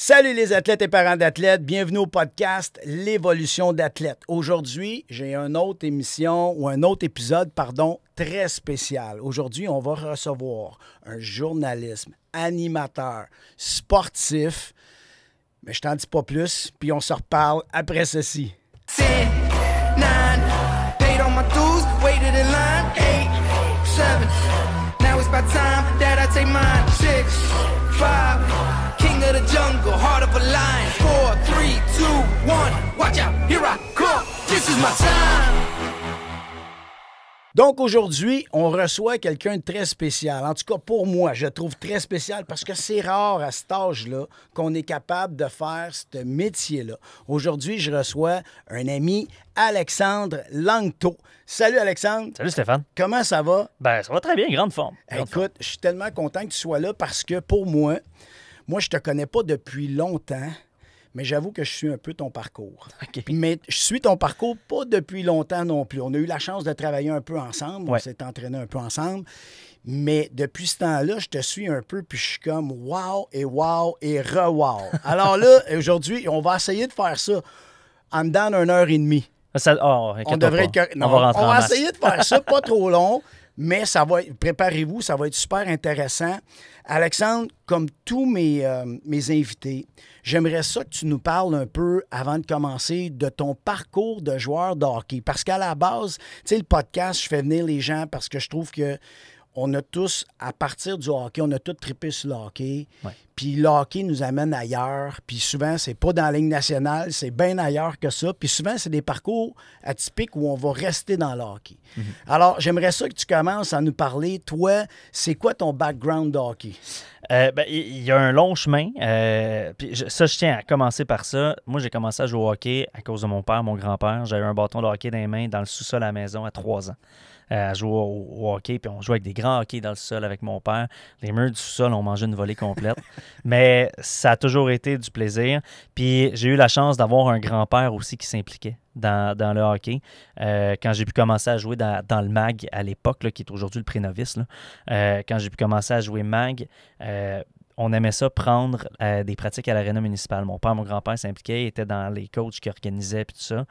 Salut les athlètes et parents d'athlètes, bienvenue au podcast L'évolution d'athlète. Aujourd'hui, j'ai une autre émission ou un autre épisode, très spécial. Aujourd'hui, on va recevoir un journaliste, animateur, sportif, mais je t'en dis pas plus, puis on se reparle après ceci. 10, 9, paid on my dues, waited in line, 8, 7, now it's about time that I take mine, 6, 5, king of the jungle, heart of a lion, 4, 3, 2, 1, watch out, here I come, this is my time. Donc aujourd'hui, on reçoit quelqu'un de très spécial. En tout cas, pour moi, je le trouve très spécial parce que c'est rare à cet âge-là qu'on est capable de faire ce métier-là. Aujourd'hui, je reçois un ami, Alexandre Langto. Salut Alexandre. Salut Stéphane. Comment ça va? Ben, ça va très bien, grande forme. Écoute, je suis tellement content que tu sois là parce que pour moi, je te connais pas depuis longtemps. Mais j'avoue que je suis un peu ton parcours. Okay. Mais je suis ton parcours pas depuis longtemps non plus. On a eu la chance de travailler un peu ensemble. Ouais. On s'est entraîné un peu ensemble. Mais depuis ce temps-là, je te suis un peu, puis je suis comme wow et re-wow. Alors là, aujourd'hui, on va essayer de faire ça en dedans d'une heure et demie. On devrait être... Non, on va essayer de faire ça, pas trop long. Mais ça va, préparez-vous, ça va être super intéressant. Alexandre, comme tous mes invités, j'aimerais ça que tu nous parles un peu, avant de commencer, de ton parcours de joueur de hockey. Parce qu'à la base, tu sais, le podcast, je fais venir les gens parce que je trouve que on a tous, à partir du hockey, on a tous trippé sur le hockey. Ouais. Puis le hockey nous amène ailleurs. Puis souvent, c'est pas dans la Ligue nationale, c'est bien ailleurs que ça. Puis souvent, c'est des parcours atypiques où on va rester dans le hockey. Mm-hmm. Alors, j'aimerais ça que tu commences à nous parler. Toi, c'est quoi ton background de hockey? Il y a un long chemin. Puis je tiens à commencer par ça. Moi, j'ai commencé à jouer au hockey à cause de mon père, mon grand-père. J'avais un bâton de hockey dans les mains dans le sous-sol à la maison à 3 ans. À jouer au hockey, puis on jouait avec des grands hockey dans le sol avec mon père. Les murs du sous-sol, on mangeait une volée complète. Mais ça a toujours été du plaisir. Puis j'ai eu la chance d'avoir un grand-père aussi qui s'impliquait dans le hockey. Quand j'ai pu commencer à jouer dans le MAG à l'époque, là, qui est aujourd'hui le pré-novice, là, quand j'ai pu commencer à jouer MAG, on aimait ça prendre des pratiques à l'aréna municipale. Mon père, mon grand-père s'impliquaient, étaient dans les coachs qui organisaient puis tout ça.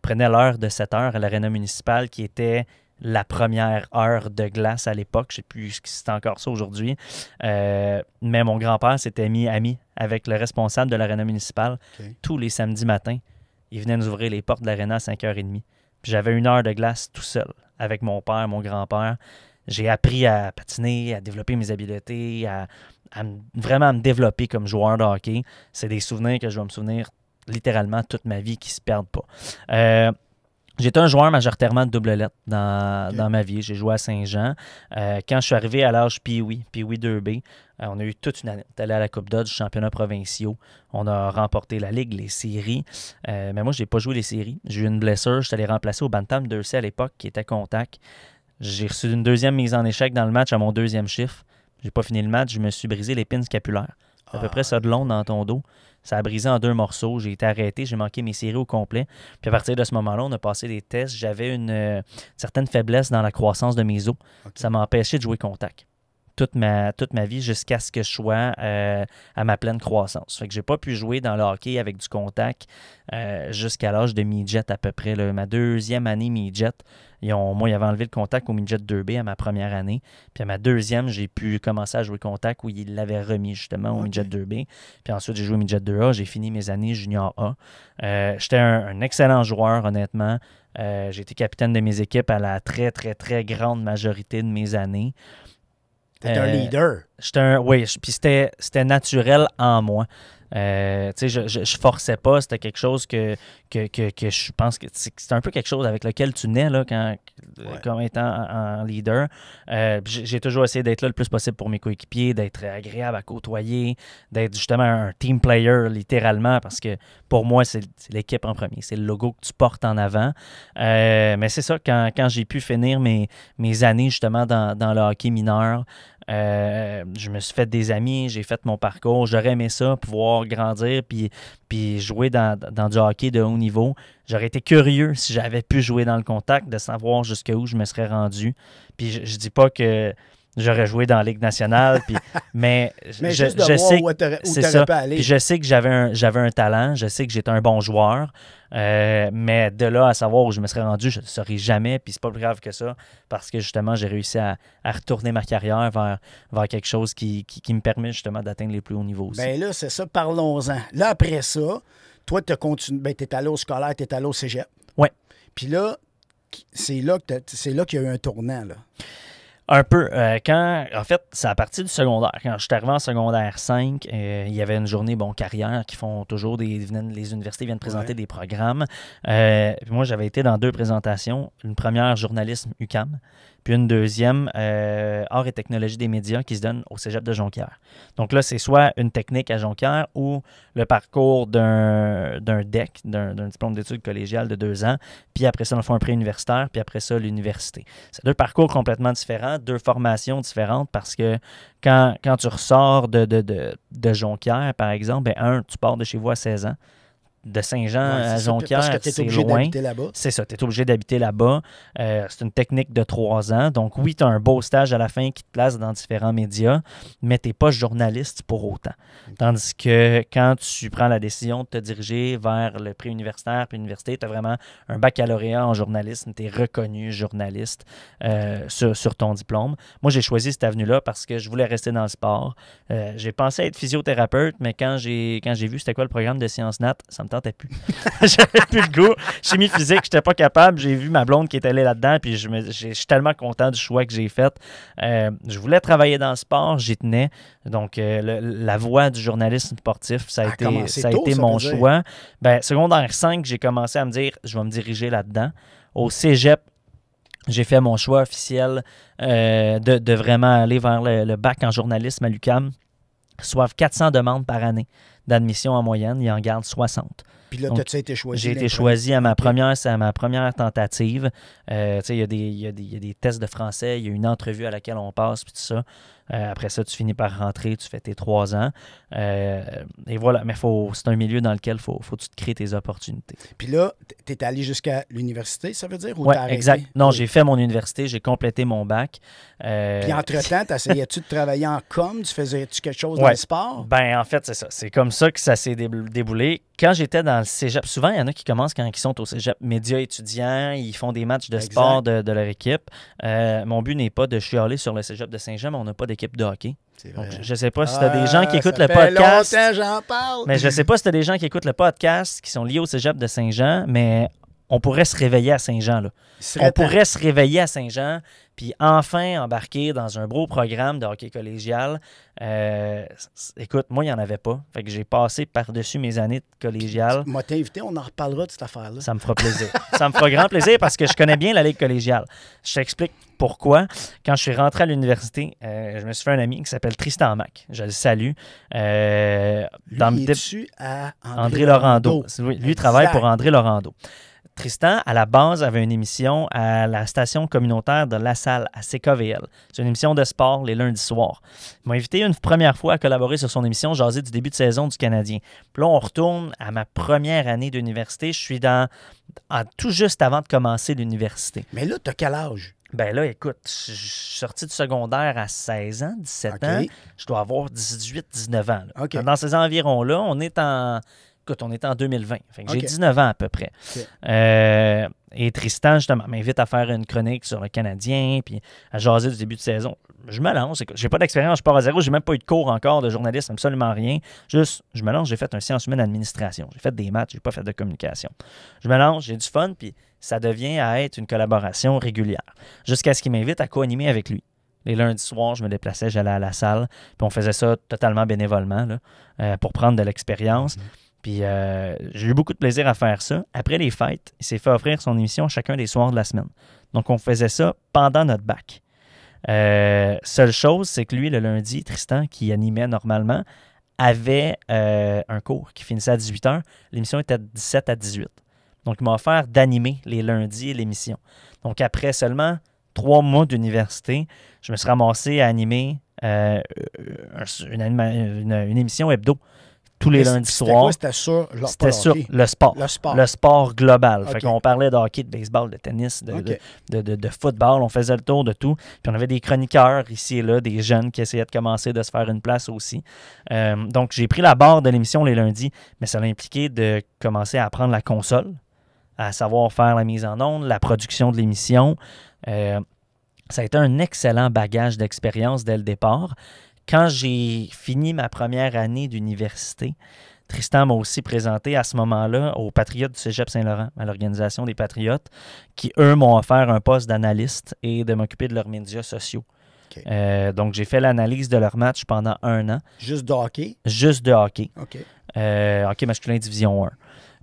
Prenaient l'heure de 7 heures à l'aréna municipale qui était la première heure de glace à l'époque. Je ne sais plus si c'est encore ça aujourd'hui. Mais mon grand-père s'était mis ami avec le responsable de l'aréna municipale. Okay. Tous les samedis matins, il venait nous ouvrir les portes de l'aréna à 5h30. Puis j'avais 1 heure de glace tout seul avec mon père, mon grand-père. J'ai appris à patiner, à développer mes habiletés, vraiment à me développer comme joueur de hockey. C'est des souvenirs que je vais me souvenir littéralement toute ma vie qui ne se perdent pas. J'étais un joueur majoritairement de double lettre dans ma vie. J'ai joué à Saint-Jean. Quand je suis arrivé à l'âge Pee-Wee 2B, on a eu toute une année. On est allé à la Coupe Dodge, championnats provinciaux. On a remporté la Ligue, les séries. Mais moi, je n'ai pas joué les séries. J'ai eu une blessure. Je suis allé remplacer au Bantam 2C à l'époque, qui était contact. J'ai reçu une deuxième mise en échec dans le match à mon 2e chiffre. J'ai pas fini le match, je me suis brisé l'épine scapulaire. C'est à peu près ça de long dans ton dos. Ça a brisé en 2 morceaux. J'ai été arrêté, j'ai manqué mes séries au complet. Puis à partir de ce moment-là, on a passé des tests. J'avais une certaine faiblesse dans la croissance de mes os. Okay. Ça m'a empêché de jouer contact. Toute ma vie jusqu'à ce que je sois à ma pleine croissance. Fait que j'ai pas pu jouer dans le hockey avec du contact jusqu'à l'âge de midget à peu près. Là. Ma 2e année midget, moi, ils avaient enlevé le contact au midget 2B à ma première année. Puis à ma 2e, j'ai pu commencer à jouer contact où ils l'avaient remis justement au midget 2B. Puis ensuite, j'ai joué au midget 2A. J'ai fini mes années junior A. J'étais un excellent joueur, honnêtement. J'ai été capitaine de mes équipes à la très, très, très grande majorité de mes années. T'es un leader. Oui, puis c'était naturel en moi. Je forçais pas, c'était quelque chose que je pense que c'est un peu quelque chose avec lequel tu nais là, comme étant en leader. J'ai toujours essayé d'être là le plus possible pour mes coéquipiers, d'être agréable à côtoyer, d'être justement un team player littéralement, parce que pour moi, c'est l'équipe en premier, c'est le logo que tu portes en avant. Mais c'est ça, quand j'ai pu finir mes années justement dans le hockey mineur, je me suis fait des amis, j'ai fait mon parcours, j'aurais aimé ça, pouvoir grandir puis jouer dans du hockey de haut niveau. J'aurais été curieux si j'avais pu jouer dans le contact, de savoir jusqu'où je me serais rendu. Puis je dis pas que j'aurais joué dans la Ligue nationale. Puis, mais juste de je voir sais où t'aurais c'est ça. pu aller. Puis je sais que j'avais un talent, je sais que j'étais un bon joueur, mais de là à savoir où je me serais rendu, je ne le saurais jamais. Puis c'est pas plus grave que ça, parce que justement, j'ai réussi à retourner ma carrière vers quelque chose qui me permet justement d'atteindre les plus hauts niveaux aussi. Bien là, c'est ça, parlons-en. Là, après ça, toi, tu es allé au scolaire, tu es allé au cégep. Oui. Puis là, c'est là qu'il y a eu un tournant, là. Un peu. En fait, c'est à partir du secondaire. Quand je suis arrivé en secondaire 5, il y avait une journée carrière qui font toujours les universités viennent présenter des programmes. Puis moi, j'avais été dans 2 présentations. Une première, journalisme UQAM, puis une deuxième, art et technologie des médias qui se donne au cégep de Jonquière. Donc là, c'est soit une technique à Jonquière ou le parcours d'un DEC, d'un diplôme d'études collégiales de 2 ans, puis après ça, on fait un pré-universitaire, puis après ça, l'université. C'est 2 parcours complètement différents, 2 formations différentes, parce que quand tu ressors de Jonquière, par exemple, tu pars de chez vous à 16 ans. De Saint-Jean à Jonquière, c'est loin. Parce que tu es obligé d'habiter là-bas. C'est ça, tu es obligé d'habiter là-bas. C'est une technique de 3 ans. Donc oui, tu as un beau stage à la fin qui te place dans différents médias, mais tu n'es pas journaliste pour autant. Tandis que quand tu prends la décision de te diriger vers le pré-universitaire puis l'université, tu as vraiment un baccalauréat en journalisme, tu es reconnu journaliste sur ton diplôme. Moi, j'ai choisi cette avenue-là parce que je voulais rester dans le sport. J'ai pensé être physiothérapeute, mais quand j'ai vu c'était quoi le programme de sciences nat, ça me tentait plus. J'avais plus le goût. Chimie physique, j'étais pas capable. J'ai vu ma blonde qui est allée là-dedans, puis je suis tellement content du choix que j'ai fait. Je voulais travailler dans le sport, j'y tenais. Donc, la voie du journalisme sportif, ça a été mon choix. Ben, secondaire 5, j'ai commencé à me dire, je vais me diriger là-dedans. Au cégep, j'ai fait mon choix officiel de vraiment aller vers le bac en journalisme à l'UQAM. Ils reçoivent 400 demandes par année d'admission en moyenne. Ils en gardent 60. Puis là, tu as été choisi? J'ai été choisi à ma première tentative. Il y a des tests de français, il y a une entrevue à laquelle on passe, puis tout ça. Après ça, tu finis par rentrer, tu fais tes 3 ans. Et voilà, mais c'est un milieu dans lequel faut que tu te crées tes opportunités. Puis là, tu es allé jusqu'à l'université, ça veut dire? Oui, exact. Non, j'ai fait mon université, j'ai complété mon bac. Puis entre-temps, essayais-tu de travailler en com? Tu faisais-tu quelque chose dans le sport? Ben en fait, c'est ça. C'est comme ça que ça s'est déboulé. Quand j'étais dans le cégep, souvent, il y en a qui commencent quand ils sont au cégep médias étudiants, ils font des matchs de sport de leur équipe. Mon but n'est pas de chialer sur le cégep de Saint-Jean, mais on n'a pas d'équipe de hockey. Donc, je ne sais pas si tu as des gens qui écoutent le podcast. Longtemps, j'en parle. Mais je ne sais pas si tu as des gens qui écoutent le podcast qui sont liés au cégep de Saint-Jean, mais on pourrait se réveiller à Saint-Jean, là. On pourrait se réveiller à Saint-Jean, puis enfin embarquer dans un beau programme de hockey collégial. Écoute, moi, il n'y en avait pas. Fait que j'ai passé par-dessus mes années de collégial. Moi, t'ai invité, on en reparlera de cette affaire-là. Ça me fera plaisir. Ça me fera grand plaisir parce que je connais bien la Ligue collégiale. Je t'explique pourquoi. Quand je suis rentré à l'université, je me suis fait un ami qui s'appelle Tristan Mac. Je le salue. Est-tu à André Laurando. Lui travaille pour André Laurando. Tristan, à la base, avait une émission à la station communautaire de La Salle, à CKVL. C'est une émission de sport les lundis soirs. Il m'a invité une première fois à collaborer sur son émission, jaser du début de saison du Canadien. Puis là, on retourne à ma première année d'université. Je suis tout juste avant de commencer l'université. Mais là, tu as quel âge? Ben là, écoute, je suis sorti du secondaire à 16 ans, 17 ans. Je dois avoir 18, 19 ans. Là. Dans ces environs-là, on est en 2020. Fait que j'ai 19 ans à peu près. Et Tristan, justement, m'invite à faire une chronique sur le Canadien, puis à jaser du début de saison. Je me lance. J'ai pas d'expérience, je pars à zéro. J'ai même pas eu de cours encore de journalisme, absolument rien. Juste, je me lance, j'ai fait un sciences humaines d'administration. J'ai fait des maths, j'ai pas fait de communication. Je me lance, j'ai du fun, puis ça devient à être une collaboration régulière. Jusqu'à ce qu'il m'invite à co-animer avec lui. Les lundis soirs, je me déplaçais, j'allais à la salle, puis on faisait ça totalement bénévolement là, pour prendre de l'expérience. Puis j'ai eu beaucoup de plaisir à faire ça. Après les fêtes, il s'est fait offrir son émission chacun des soirs de la semaine. Donc, on faisait ça pendant notre bac. Seule chose, c'est que lui, le lundi, Tristan, qui animait normalement, avait un cours qui finissait à 18h. L'émission était de 17 à 18. Donc, il m'a offert d'animer les lundis l'émission. Donc, après seulement 3 mois d'université, je me suis ramassé à animer une émission hebdo tous les Mais lundis c'était soirs. quoi? C'était sur, C'était sur le sport. Le sport. Le sport global. OK. Fait qu'on parlait de hockey, de baseball, de tennis, OK. de football. On faisait le tour de tout. Puis on avait des chroniqueurs ici et là, des jeunes qui essayaient de commencer de se faire une place aussi. Donc j'ai pris la barre de l'émission les lundis, mais ça a impliqué de commencer à apprendre la console, à savoir faire la mise en onde, la production de l'émission. Ça a été un excellent bagage d'expérience dès le départ. Quand j'ai fini ma première année d'université, Tristan m'a aussi présenté à ce moment-là aux Patriotes du Cégep Saint-Laurent, à l'organisation des Patriotes, qui, eux, m'ont offert un poste d'analyste et de m'occuper de leurs médias sociaux. OK. Donc, j'ai fait l'analyse de leur match pendant 1 an, Juste de hockey? juste de hockey. OK. Hockey masculin Division 1.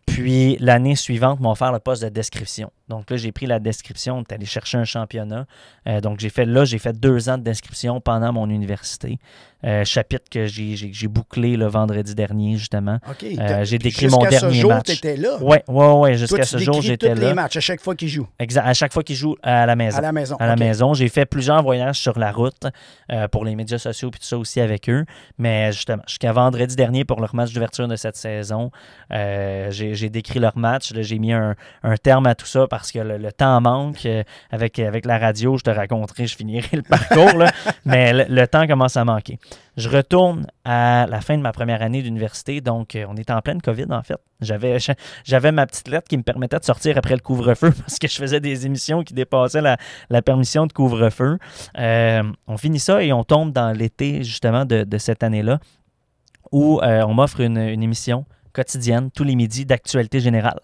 Puis, l'année suivante, m'ont offert le poste de description. Donc là, j'ai pris la description, on est allé chercher un championnat. Donc, j'ai fait 2 ans de description pendant mon université. Chapitre que j'ai bouclé le vendredi dernier, justement. OK. J'ai décrit mon dernier match. Jusqu'à ce jour, tu étais là? Oui, jusqu'à Toi, ce tu jour, décris j'étais tous là. les matchs, à chaque fois qu'ils jouent. Exact. À chaque fois qu'ils jouent à la maison. À la maison. À la OK. maison. J'ai fait plusieurs voyages sur la route pour les médias sociaux et tout ça aussi avec eux. Mais justement, jusqu'à vendredi dernier pour leur match d'ouverture de cette saison, j'ai décrit leur match. Là, j'ai mis un terme à tout ça parce que le temps manque. Avec la radio, je te raconterai, je finirai le parcours. Là, mais le temps commence à manquer. Je retourne à la fin de ma première année d'université. Donc, on était en pleine COVID, en fait. J'avais ma petite lettre qui me permettait de sortir après le couvre-feu parce que je faisais des émissions qui dépassaient la permission de couvre-feu. On finit ça et on tombe dans l'été, justement, de cette année-là où on m'offre une émission quotidienne, tous les midis, d'actualité générale.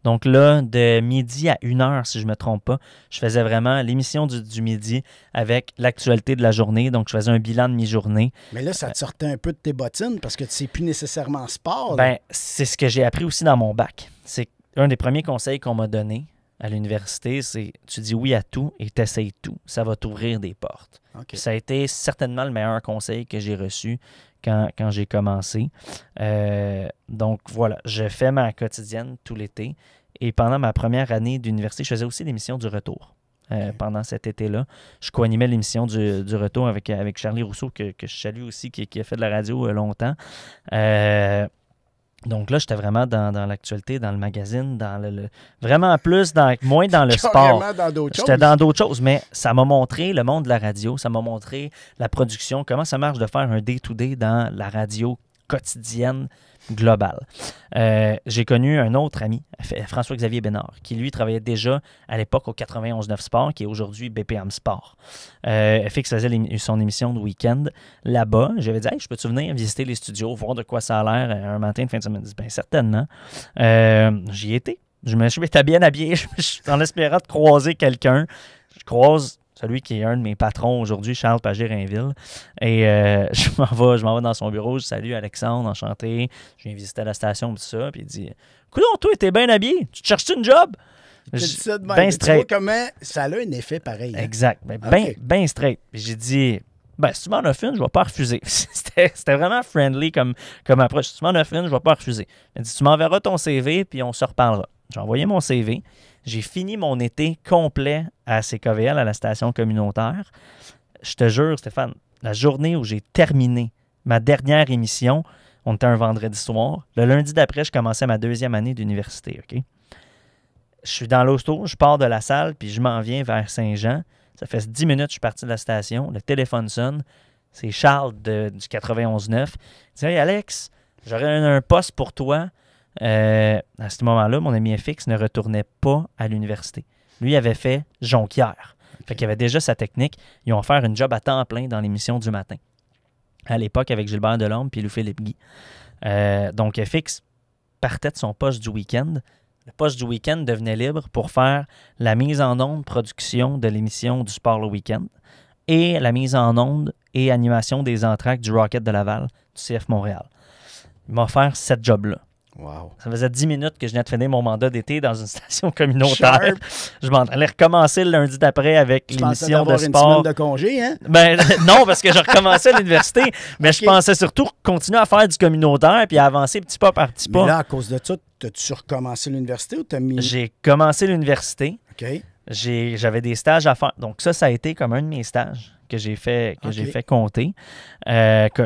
Donc là, de midi à 1h, si je ne me trompe pas, je faisais vraiment l'émission du midi avec l'actualité de la journée. Donc, je faisais un bilan de mi-journée. Mais là, ça te sortait un peu de tes bottines parce que tu ne sais plus nécessairement sport. là. Ben, c'est ce que j'ai appris aussi dans mon bac. C'est un des premiers conseils qu'on m'a donné à l'université, c'est tu dis oui à tout et tu essayes tout. Ça va t'ouvrir des portes. OK. Puis ça a été certainement le meilleur conseil que j'ai reçu quand j'ai commencé. Donc voilà, je fais ma quotidienne tout l'été. Et pendant ma première année d'université, je faisais aussi l'émission du retour. Pendant cet été-là, je co-animais l'émission du retour avec Charlie Rousseau, que je salue aussi, qui a fait de la radio longtemps. Donc là, j'étais vraiment dans l'actualité, dans le magazine, vraiment plus, moins dans le sport. Carrément dans d'autres J'étais choses. dans d'autres choses, mais ça m'a montré le monde de la radio, ça m'a montré la production, comment ça marche de faire un day-to-day dans la radio quotidienne globale. J'ai connu un autre ami, François-Xavier Bénard, qui lui travaillait déjà à l'époque au 91.9 Sport, qui est aujourd'hui BPM Sport. FX faisait son émission de week-end là-bas. J'avais dit, hey, je peux-tu venir visiter les studios, voir de quoi ça a l'air un matin de fin de semaine? Il dit, bien certainement. J'y étais. Je m'étais bien habillé, en espérant de croiser quelqu'un. Je croise celui qui est un de mes patrons aujourd'hui, Charles Pagé-Rainville. Et je m'en vais dans son bureau. Je salue Alexandre, enchanté. Je viens visiter la station, tout ça. Puis il dit, coudonc, toi, t'es bien habillé. Tu te cherches-tu une job? Tu dis ça de même. Ben Tu vois straight. comment ça a un effet pareil. hein? Exact. OK. Ben straight. Puis j'ai dit, si tu m'en offres une, je vais pas refuser. C'était vraiment friendly comme approche. Si tu m'en offres une, je vais pas refuser. Il dit, tu m'enverras ton CV, puis on se reparlera. J'ai envoyé mon CV. J'ai fini mon été complet à CKVL, à la station communautaire. Je te jure, Stéphane, la journée où j'ai terminé ma dernière émission, on était un vendredi soir. Le lundi d'après, je commençais ma 2e année d'université. OK? Je suis dans l'hosto, je pars de la salle, puis je m'en viens vers Saint-Jean. Ça fait 10 minutes que je suis parti de la station. Le téléphone sonne. C'est Charles du 91.9. Il dit, hey Alex, j'aurais un poste pour toi. À ce moment-là, mon ami FX ne retournait pas à l'université. Lui avait fait Jonquière. Fait qu'il avait déjà sa technique. Ils ont offert une job à temps plein dans l'émission du matin. À l'époque, avec Gilbert Delorme et Louis-Philippe Guy. Donc, FX partait de son poste du week-end. Le poste du week-end devenait libre pour faire la mise en onde, production de l'émission du Sport le week-end et la mise en onde et animation des entractes du Rocket de Laval, du CF Montréal. Il m'a offert cette job-là. Wow. Ça faisait 10 minutes que je venais de finir mon mandat d'été dans une station communautaire. Sharp. Je m'en allais recommencer le lundi d'après avec Tu pensais l'émission de d'avoir une sport. semaine de congé, hein? Ben, non, parce que je recommençais à l'université, mais je pensais surtout continuer à faire du communautaire puis à avancer petit pas par petit Mais pas. là, à cause de ça, as-tu recommencé l'université ou t'as mis... J'ai commencé l'université. OK. J'avais des stages à faire. Donc ça a été comme un de mes stages que j'ai fait OK. compter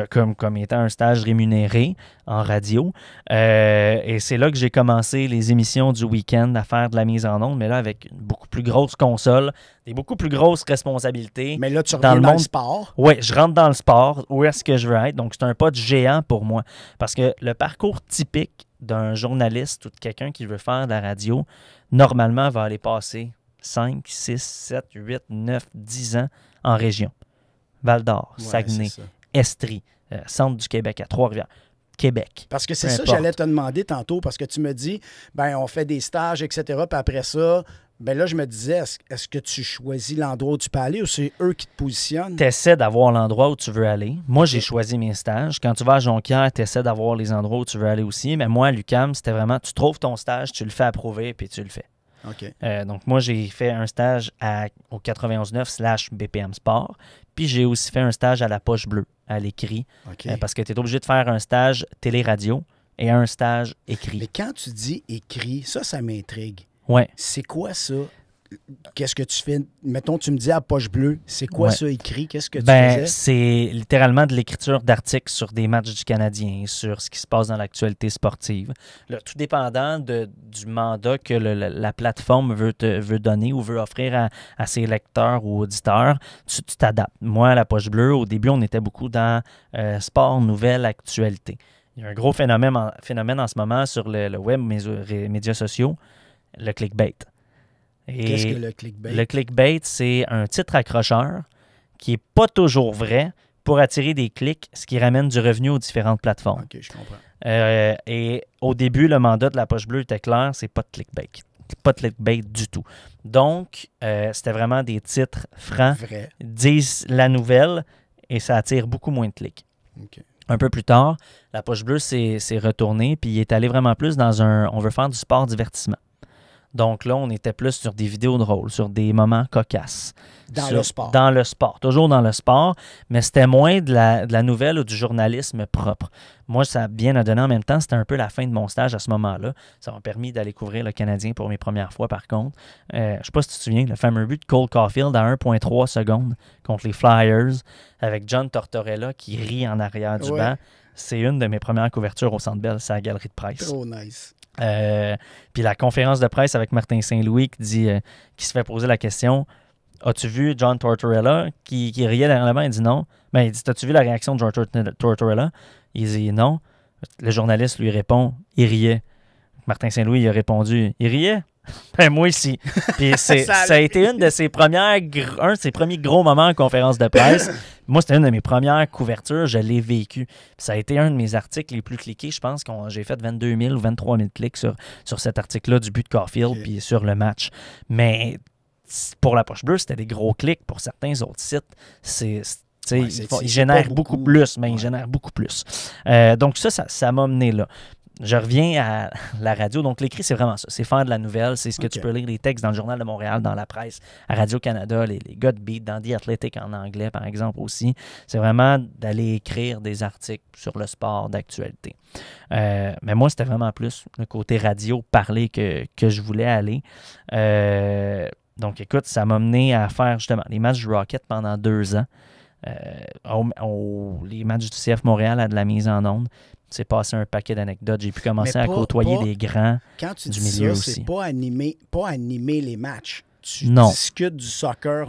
comme étant un stage rémunéré en radio. Et c'est là que j'ai commencé les émissions du week-end à faire de la mise en onde, mais là avec une beaucoup plus grosse console, des beaucoup plus grosses responsabilités. Mais là, tu Dans reviens le dans le monde- sport. Oui, je rentre dans le sport. Où est-ce que je veux être? Donc, c'est un pas de géant pour moi. Parce que le parcours typique d'un journaliste ou de quelqu'un qui veut faire de la radio, normalement, va aller passer 5, 6, 7, 8, 9, 10 ans en région. Val-d'Or, Ouais, Saguenay, c'est ça. Estrie, centre du Québec, à Trois-Rivières, Québec. Parce que c'est Peu ça que importe. j'allais te demander tantôt, parce que tu me dis, ben on fait des stages, etc. Puis après ça, ben là, je me disais, est-ce que tu choisis l'endroit où tu peux aller ou c'est eux qui te positionnent? Tu essaies d'avoir l'endroit où tu veux aller. Moi, j'ai choisi mes stages. Quand tu vas à Jonquière, tu essaies d'avoir les endroits où tu veux aller aussi. Mais moi, à l'UQAM, c'était vraiment, tu trouves ton stage, tu le fais approuver, puis tu le fais. OK. Donc, moi, j'ai fait un stage au 91.9/BPM Sport. Puis, j'ai aussi fait un stage à la Poche Bleue, à l'écrit, OK. parce que tu es obligé de faire un stage télé-radio et un stage écrit. Mais quand tu dis écrit, ça m'intrigue. Ouais. C'est quoi ça? Qu'est-ce que tu fais? Mettons, tu me dis à poche bleue, c'est quoi Ouais. ça écrit? Qu'est-ce que tu Ben, faisais? c'est littéralement de l'écriture d'articles sur des matchs du Canadien, sur ce qui se passe dans l'actualité sportive. Là, tout dépendant du mandat que la plateforme veut donner ou veut offrir à ses lecteurs ou auditeurs, tu t'adaptes. Moi, à la Poche Bleue, au début, on était beaucoup dans sport, nouvelles, actualité. Il y a un gros phénomène en ce moment sur le web, médias sociaux, le clickbait. Et Qu'est-ce que le clickbait? le clickbait, c'est un titre accrocheur qui n'est pas toujours vrai pour attirer des clics, ce qui ramène du revenu aux différentes plateformes. OK, je comprends. Et au début, le mandat de la Poche Bleue était clair, c'est pas de clickbait. Pas de clickbait du tout. Donc, c'était vraiment des titres francs, Vrai. disent la nouvelle et ça attire beaucoup moins de clics. OK. Un peu plus tard, la Poche Bleue s'est retournée puis il est allé vraiment plus dans on veut faire du sport divertissement. Donc là, on était plus sur des vidéos drôles, sur des moments cocasses. Dans le sport. Dans le sport, toujours dans le sport, mais c'était moins de la nouvelle ou du journalisme propre. Moi, ça a bien à donner en même temps. C'était un peu la fin de mon stage à ce moment-là. Ça m'a permis d'aller couvrir le Canadien pour mes premières fois, par contre. Je ne sais pas si tu te souviens, le fameux but de Cole Caulfield à 1,3 secondes contre les Flyers, avec John Tortorella qui rit en arrière du Ouais. banc. C'est une de mes premières couvertures au Centre Bell, c'est la galerie de presse. Trop nice. Puis la conférence de presse avec Martin Saint-Louis qui se fait poser la question: as-tu vu John Tortorella qui riait derrière la main? Il dit non. Ben, il dit: as-tu vu la réaction de John Tortorella? Il dit non. Le journaliste lui répond: il riait. Martin Saint-Louis il a répondu: il riait? Ben, moi aussi. Puis ça a été un de ses premiers gros moments en conférence de presse. Moi, c'était une de mes premières couvertures. Je l'ai vécu. Puis ça a été un de mes articles les plus cliqués. Je pense que j'ai fait 22 000 ou 23 000 clics sur cet article-là du but de Caulfield puis sur le match. Mais pour la Poche Bleue, c'était des gros clics. Pour certains autres sites, ils génèrent beaucoup plus, mais ils génèrent beaucoup plus. Donc ça m'a mené là. Je reviens à la radio. Donc, l'écrit, c'est vraiment ça. C'est faire de la nouvelle. C'est ce que tu peux lire, les textes dans le Journal de Montréal, dans la presse, à Radio-Canada, les gars de Beat, dans The Athletic en anglais, par exemple, aussi. C'est vraiment d'aller écrire des articles sur le sport d'actualité. Mais moi, c'était vraiment plus le côté radio, parler que je voulais aller. Donc, écoute, ça m'a mené à faire justement les matchs du Rocket pendant 2 ans. Les matchs du CF Montréal à de la mise en onde. C'est passé un paquet d'anecdotes. J'ai pu commencer à côtoyer les grands quand tu du dis milieu ça, aussi. c'est pas animer les matchs. Tu Non. discutes du soccer,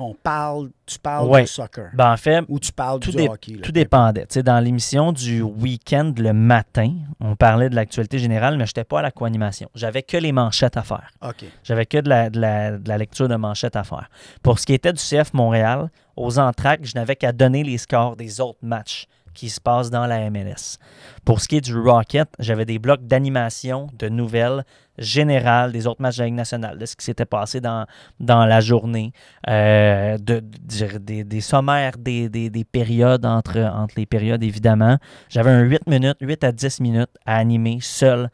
tu parles Ouais. du soccer. Ben, en fait, Ou tu parles du hockey. Là, tout dépendait. Tu sais, dans l'émission du week-end le matin, on parlait de l'actualité générale, mais je n'étais pas à la co-animation. J'avais que les manchettes à faire. OK. J'avais que de la lecture de manchettes à faire. Pour ce qui était du CF Montréal, aux entr'actes, je n'avais qu'à donner les scores des autres matchs qui se passent dans la MLS. Pour ce qui est du Rocket, j'avais des blocs d'animation, de nouvelles générales des autres matchs de la Ligue nationale, de ce qui s'était passé dans la journée, des sommaires des périodes entre les périodes, évidemment. J'avais un 8 à 10 minutes à animer seul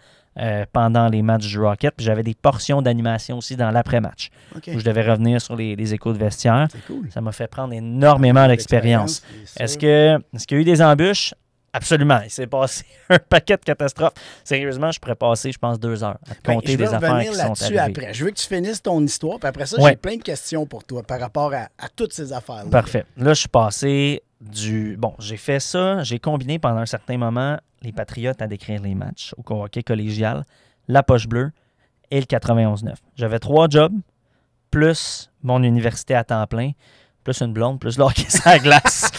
pendant les matchs du Rocket. Puis j'avais des portions d'animation aussi dans l'après-match, OK. où je devais revenir sur les échos de vestiaire. C'est cool. Ça m'a fait prendre énormément d'expérience. Est-ce qu'il y a eu des embûches? Absolument. Il s'est passé un paquet de catastrophes. Sérieusement, je pourrais passer, je pense, 2 heures à te compter des affaires qui sont arrivées. Après. Je veux que tu finisses ton histoire, puis après ça, Ouais. j'ai plein de questions pour toi par rapport à toutes ces affaires-là. Parfait. Là, je suis passé du... Bon, j'ai fait ça, j'ai combiné pendant un certain moment les Patriotes à décrire les matchs au hockey collégial, la poche bleue et le 91-9. J'avais 3 jobs, plus mon université à temps plein, plus une blonde, plus le hockey sur la glace,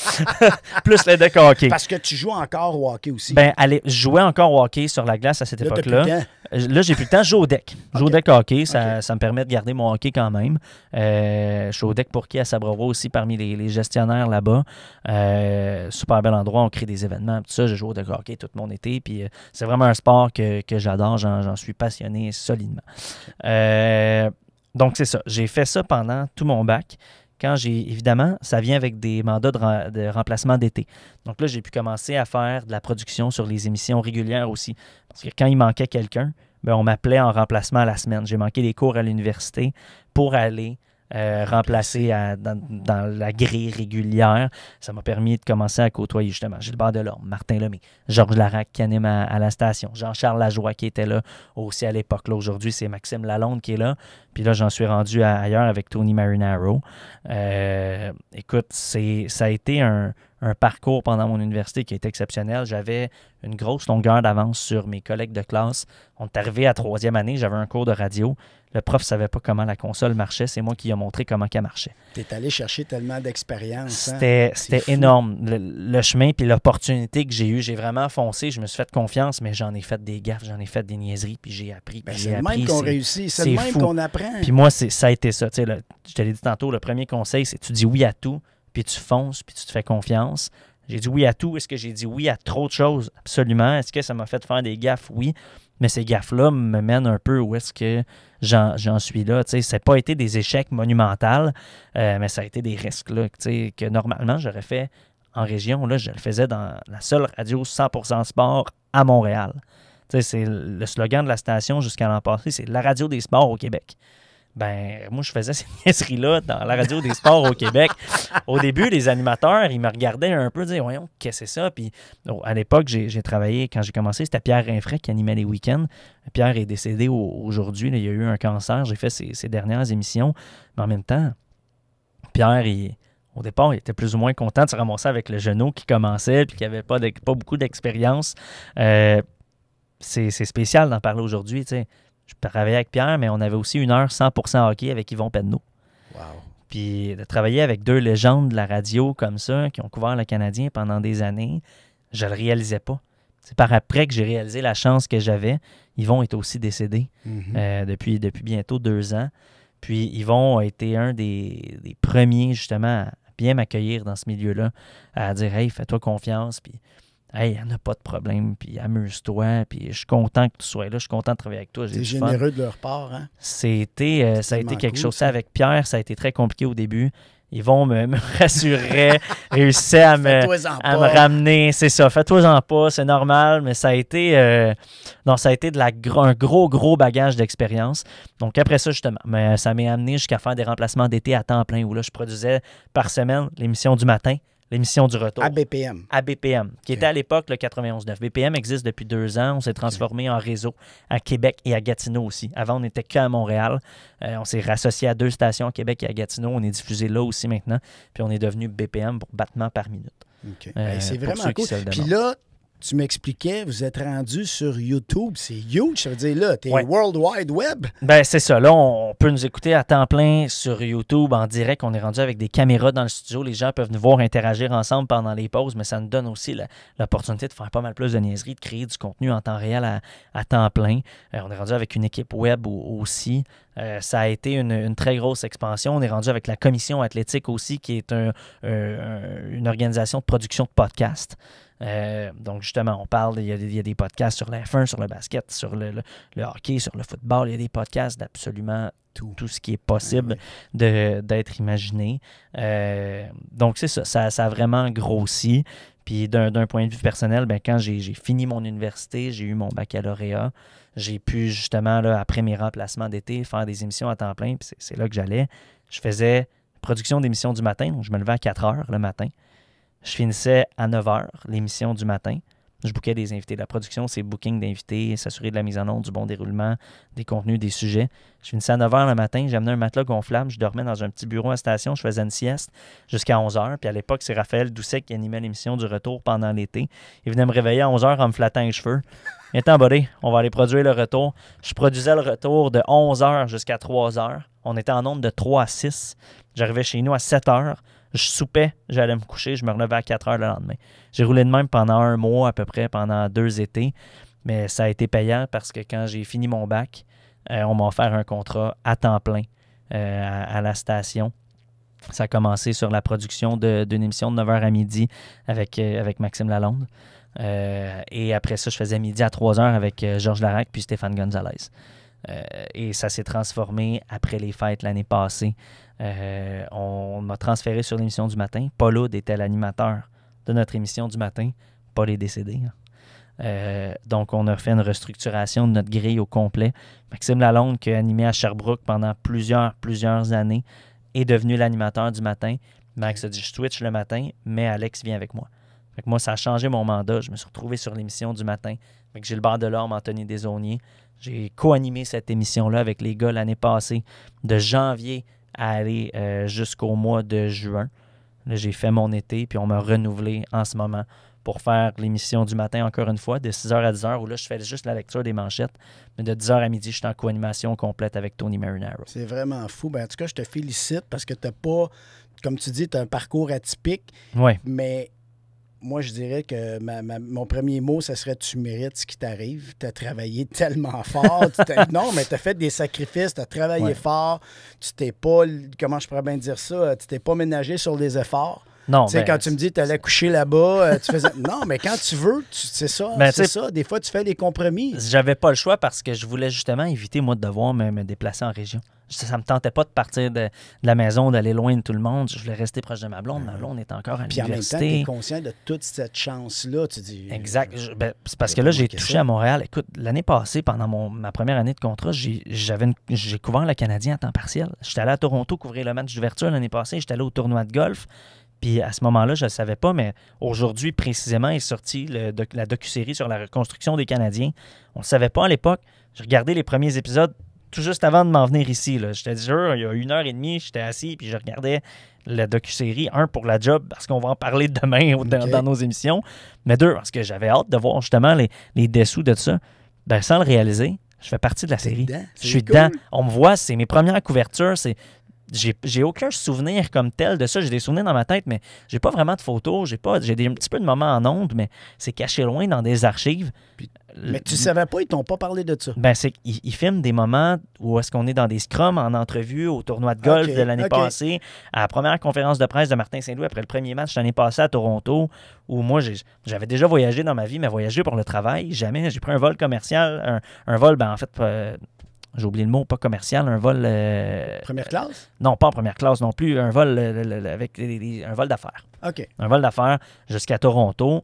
plus le deck hockey. Parce que tu joues encore au hockey aussi. Ben, je jouais encore au hockey sur la glace à cette Là, t'as époque-là. plus le temps. Là, j'ai plus le temps. Je joue au deck. Je joue au OK. deck hockey. Ça me permet de garder mon hockey quand même. Je suis au deck pour qui à Sabrevois aussi, parmi les gestionnaires là-bas. Super bel endroit. On crée des événements. Tout ça, je joue au deck hockey tout mon été. Puis c'est vraiment un sport que j'adore. J'en suis passionné solidement. Donc, c'est ça. J'ai fait ça pendant tout mon bac. Évidemment, ça vient avec des mandats de remplacement d'été. Donc là, j'ai pu commencer à faire de la production sur les émissions régulières aussi. Parce que quand il manquait quelqu'un, ben, on m'appelait en remplacement à la semaine. J'ai manqué des cours à l'université pour aller remplacer dans la grille régulière. Ça m'a permis de commencer à côtoyer justement Gilbert Delorme, Martin Lemay, Georges Larac qui anime à la station, Jean-Charles Lajoie qui était là aussi à l'époque. Là, aujourd'hui, c'est Maxime Lalonde qui est là. Puis là, j'en suis rendu ailleurs avec Tony Marinaro. Écoute, ça a été un parcours pendant mon université qui a été exceptionnel. J'avais une grosse longueur d'avance sur mes collègues de classe. On est arrivé à 3e année, j'avais un cours de radio. Le prof ne savait pas comment la console marchait. C'est moi qui lui ai montré comment elle marchait. Tu es allé chercher tellement d'expérience. C'était énorme. Le chemin puis l'opportunité que j'ai eue. J'ai vraiment foncé. Je me suis fait confiance, mais j'en ai fait des gaffes, j'en ai fait des niaiseries, puis j'ai appris. Ben, c'est le même qu'on réussit. C'est le même fou. qu'on apprend. Puis moi, ça a été ça. Tu sais, je te l'ai dit tantôt, le premier conseil, c'est tu dis oui à tout, puis tu fonces, puis tu te fais confiance. J'ai dit oui à tout. Est-ce que j'ai dit oui à trop de choses? Absolument. Est-ce que ça m'a fait faire des gaffes? Oui. Mais ces gaffes-là me mènent un peu où est-ce que j'en suis là. Tu sais, ça n'a pas été des échecs monumentaux, mais ça a été des risques là, tu sais, que normalement, j'aurais fait en région. Là, je le faisais dans la seule radio 100% sport à Montréal. Tu sais, c'est le slogan de la station jusqu'à l'an passé, c'est la radio des sports au Québec. Ben, moi, je faisais ces niaiseries-là dans la radio des sports au Québec. Au début, les animateurs, ils me regardaient un peu, disaient, voyons, qu'est-ce que c'est ça? Puis, à l'époque, j'ai travaillé, quand j'ai commencé, c'était Pierre Rinfret qui animait les week-ends. Pierre est décédé aujourd'hui, là, il a eu un cancer. J'ai fait ses dernières émissions. Mais en même temps, Pierre, au départ, il était plus ou moins content de se ramasser avec le genou qui commençait puis qui n'avait pas beaucoup d'expérience. C'est spécial d'en parler aujourd'hui, tu sais. Je travaillais avec Pierre, mais on avait aussi 1 heure 100% hockey avec Yvon Penneau. Wow. Puis de travailler avec 2 légendes de la radio comme ça, qui ont couvert le Canadien pendant des années, je le réalisais pas. C'est par après que j'ai réalisé la chance que j'avais. Yvon est aussi décédé depuis bientôt 2 ans. Puis Yvon a été un des premiers justement à bien m'accueillir dans ce milieu-là, à dire « Hey, fais-toi confiance », puis hey, il n'y en a pas de problème, puis amuse-toi, puis je suis content que tu sois là, je suis content de travailler avec toi. C'est généreux de leur part, hein? Ça a été quelque chose. Ça. Avec Pierre, ça a été très compliqué au début. Ils vont me rassurer, réussir à me ramener. C'est ça, fais-toi-en pas, c'est normal, mais ça a été, un gros bagage d'expérience. Donc après ça, justement, mais ça m'a amené jusqu'à faire des remplacements d'été à temps plein, où là, je produisais par semaine l'émission du matin, l'émission du retour. À BPM. À BPM, qui était à l'époque le 91.9. BPM existe depuis 2 ans. On s'est transformé en réseau à Québec et à Gatineau aussi. Avant, on n'était qu'à Montréal. On s'est rassocié à 2 stations à Québec et à Gatineau. On est diffusé là aussi maintenant. Puis on est devenu BPM pour battements par minute. Okay. C'est vraiment cool. Puis là, tu m'expliquais, vous êtes rendu sur YouTube. C'est huge. Ça veut dire là, t'es World Wide Web. Ben c'est ça. Là, on peut nous écouter à temps plein sur YouTube en direct. On est rendu avec des caméras dans le studio. Les gens peuvent nous voir interagir ensemble pendant les pauses, mais ça nous donne aussi l'opportunité de faire pas mal plus de niaiseries, de créer du contenu en temps réel à temps plein. On est rendu avec une équipe web aussi. Ça a été une très grosse expansion. On est rendu avec la Commission athlétique aussi, qui est une organisation de production de podcasts. Donc, justement, on parle, il y a des podcasts sur la F1, sur le basket, sur le hockey, sur le football. Il y a des podcasts d'absolument tout ce qui est possible d'être imaginé. Donc, c'est ça. Ça a vraiment grossi. Puis, d'un point de vue personnel, ben, quand j'ai fini mon université, j'ai eu mon baccalauréat, j'ai pu, justement, là, après mes remplacements d'été, faire des émissions à temps plein. Puis, c'est là que j'allais. Je faisais production d'émissions du matin. Donc, je me levais à 4 heures le matin. Je finissais à 9 h, l'émission du matin. Je bookais des invités. La production, c'est booking d'invités, s'assurer de la mise en onde, du bon déroulement, des contenus, des sujets. Je finissais à 9 h le matin, j'amenais un matelas gonflable, je dormais dans un petit bureau à la station, je faisais une sieste jusqu'à 11 h. Puis à l'époque, c'est Raphaël Doucet qui animait l'émission du retour pendant l'été. Il venait me réveiller à 11 h en me flattant les cheveux. Viens-t'en, buddy, on va aller produire le retour. Je produisais le retour de 11 h jusqu'à 3 h. On était en onde de 3 à 6. J'arrivais chez nous à 7 h. Je soupais, j'allais me coucher, je me relevais à 4 h le lendemain. J'ai roulé de même pendant 1 mois à peu près, pendant 2 étés. Mais ça a été payant parce que quand j'ai fini mon bac, on m'a offert un contrat à temps plein à la station. Ça a commencé sur la production d'une émission de 9 h à midi avec Maxime Lalonde. Et après ça, je faisais midi à 3 h avec Georges Larac puis Stéphane Gonzalez. Et ça s'est transformé après les fêtes l'année passée. On m'a transféré sur l'émission du matin. Paul Oud était l'animateur de notre émission du matin. Paul est décédé. Donc, on a fait une restructuration de notre grille au complet. Maxime Lalonde, qui a animé à Sherbrooke pendant plusieurs années, est devenu l'animateur du matin. Max a dit, je switch le matin, mais Alex vient avec moi. Fait que moi, ça a changé mon mandat. Je me suis retrouvé sur l'émission du matin avec Gilbert Delorme, Anthony Desaulniers. J'ai co-animé cette émission-là avec les gars l'année passée, de janvier à aller jusqu'au mois de juin. Là, j'ai fait mon été, puis on m'a renouvelé en ce moment pour faire l'émission du matin, encore une fois, de 6h à 10h, où là, je fais juste la lecture des manchettes. Mais de 10h à midi, je suis en co-animation complète avec Tony Marinaro. C'est vraiment fou. Ben, en tout cas, je te félicite parce que tu n'as pas, comme tu dis, tu as un parcours atypique. Oui. Mais moi, je dirais que mon premier mot, ça serait « tu mérites ce qui t'arrive ». Tu as travaillé tellement fort. Non, mais tu as fait des sacrifices, tu as travaillé fort. Tu t'es pas, comment je pourrais bien dire ça, tu t'es pas ménagé sur les efforts. Non, tu sais, quand tu me dis tu allais coucher là-bas, tu faisais. Non, mais quand tu veux, c'est ça. C'est ça. Des fois, tu fais des compromis. J'avais pas le choix parce que je voulais justement éviter, moi, de devoir me déplacer en région. Ça me tentait pas de partir de la maison, d'aller loin de tout le monde. Je voulais rester proche de ma blonde. Ma blonde est encore à l'université. Puis en même temps, tu es conscient de toute cette chance-là. Tu dis. Exact. C'est parce que là, j'ai touché à Montréal. Écoute, l'année passée, pendant ma première année de contrat, j'ai couvert le Canadien à temps partiel. J'étais allé à Toronto couvrir le match d'ouverture l'année passée. J'étais allé au tournoi de golf. Puis à ce moment-là, je ne le savais pas, mais aujourd'hui, précisément, est sorti la docu-série sur la reconstruction des Canadiens. On ne le savait pas à l'époque. J'ai regardé les premiers épisodes tout juste avant de m'en venir ici. J'étais sûr, il y a 1h30, j'étais assis, puis je regardais la docu-série. 1, pour la job, parce qu'on va en parler demain dans nos émissions. Mais 2, parce que j'avais hâte de voir justement les dessous de ça. Ben, sans le réaliser, je fais partie de la série. Je suis dedans. On me voit, c'est mes premières couvertures, J'ai aucun souvenir comme tel de ça. J'ai des souvenirs dans ma tête, mais j'ai pas vraiment de photos. J'ai un petit peu de moments en ondes, mais c'est caché loin dans des archives. Mais tu savais pas, ils t'ont pas parlé de ça. Ben, c'est qu'ils filment des moments où est-ce qu'on est dans des scrums en entrevue au tournoi de golf de l'année passée, à la première conférence de presse de Martin Saint-Louis après le premier match l'année passée à Toronto, où moi, j'avais déjà voyagé dans ma vie, mais voyagé pour le travail. Jamais. J'ai pris un vol commercial, un vol, ben en fait... j'ai oublié le mot, pas commercial, un vol... première classe? Non, pas en première classe non plus, un vol avec un vol d'affaires. OK. Un vol d'affaires jusqu'à Toronto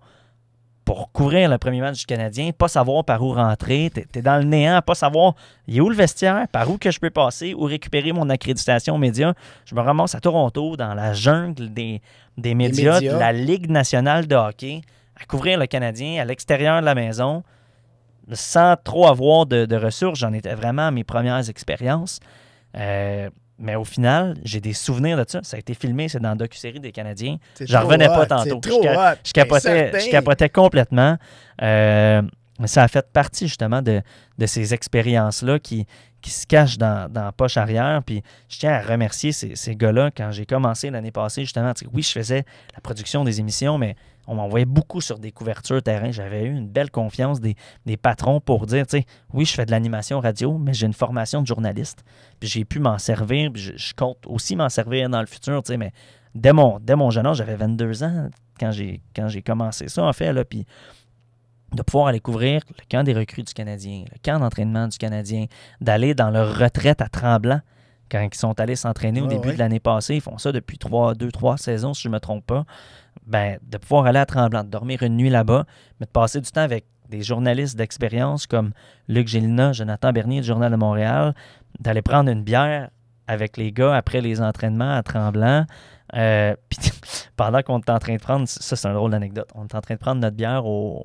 pour couvrir le premier match du Canadien, pas savoir par où rentrer, t'es dans le néant, pas savoir il est où le vestiaire, par où que je peux passer, où récupérer mon accréditation média. Je me ramasse à Toronto, dans la jungle des médias, de la Ligue nationale de hockey, à couvrir le Canadien à l'extérieur de la maison, sans trop avoir de ressources. J'en étais vraiment à mes premières expériences. Mais au final, j'ai des souvenirs de ça. Ça a été filmé, c'est dans la docu-série des Canadiens. J'en revenais pas tantôt. Je capotais complètement. Mais ça a fait partie justement de ces expériences-là qui se cachent dans la poche arrière. Puis je tiens à remercier ces gars-là quand j'ai commencé l'année passée, justement. Oui, je faisais la production des émissions, mais on m'envoyait beaucoup sur des couvertures terrain. J'avais eu une belle confiance des patrons pour dire, oui, je fais de l'animation radio, mais j'ai une formation de journaliste. Puis j'ai pu m'en servir. Puis je compte aussi m'en servir dans le futur, mais dès mon jeune âge, j'avais 22 ans quand j'ai commencé ça, en fait, là, puis de pouvoir aller couvrir le camp des recrues du Canadien, le camp d'entraînement du Canadien, d'aller dans leur retraite à Tremblant, quand ils sont allés s'entraîner au début de l'année passée. Ils font ça depuis 2-3 saisons, si je ne me trompe pas. Ben, de pouvoir aller à Tremblant, de dormir une nuit là-bas, mais de passer du temps avec des journalistes d'expérience comme Luc Gélina, Jonathan Bernier du Journal de Montréal, d'aller prendre une bière avec les gars après les entraînements à Tremblant, Puis pendant qu'on était en train de prendre, ça c'est un drôle d'anecdote, on était en train de prendre notre bière au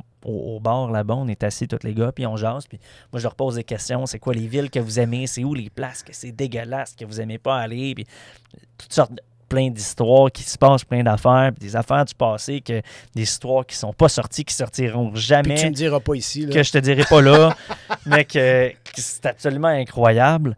bar là-bas, on est assis tous les gars, puis on jase, puis moi je leur pose des questions, c'est quoi les villes que vous aimez, c'est où les places que c'est dégueulasse, que vous aimez pas aller, puis toutes sortes plein d'histoires qui se passent, plein d'affaires, puis des affaires du passé, des histoires qui sont pas sorties, qui sortiront jamais. Puis tu me diras pas ici. Là. Que je te dirai pas là, mais que c'est absolument incroyable.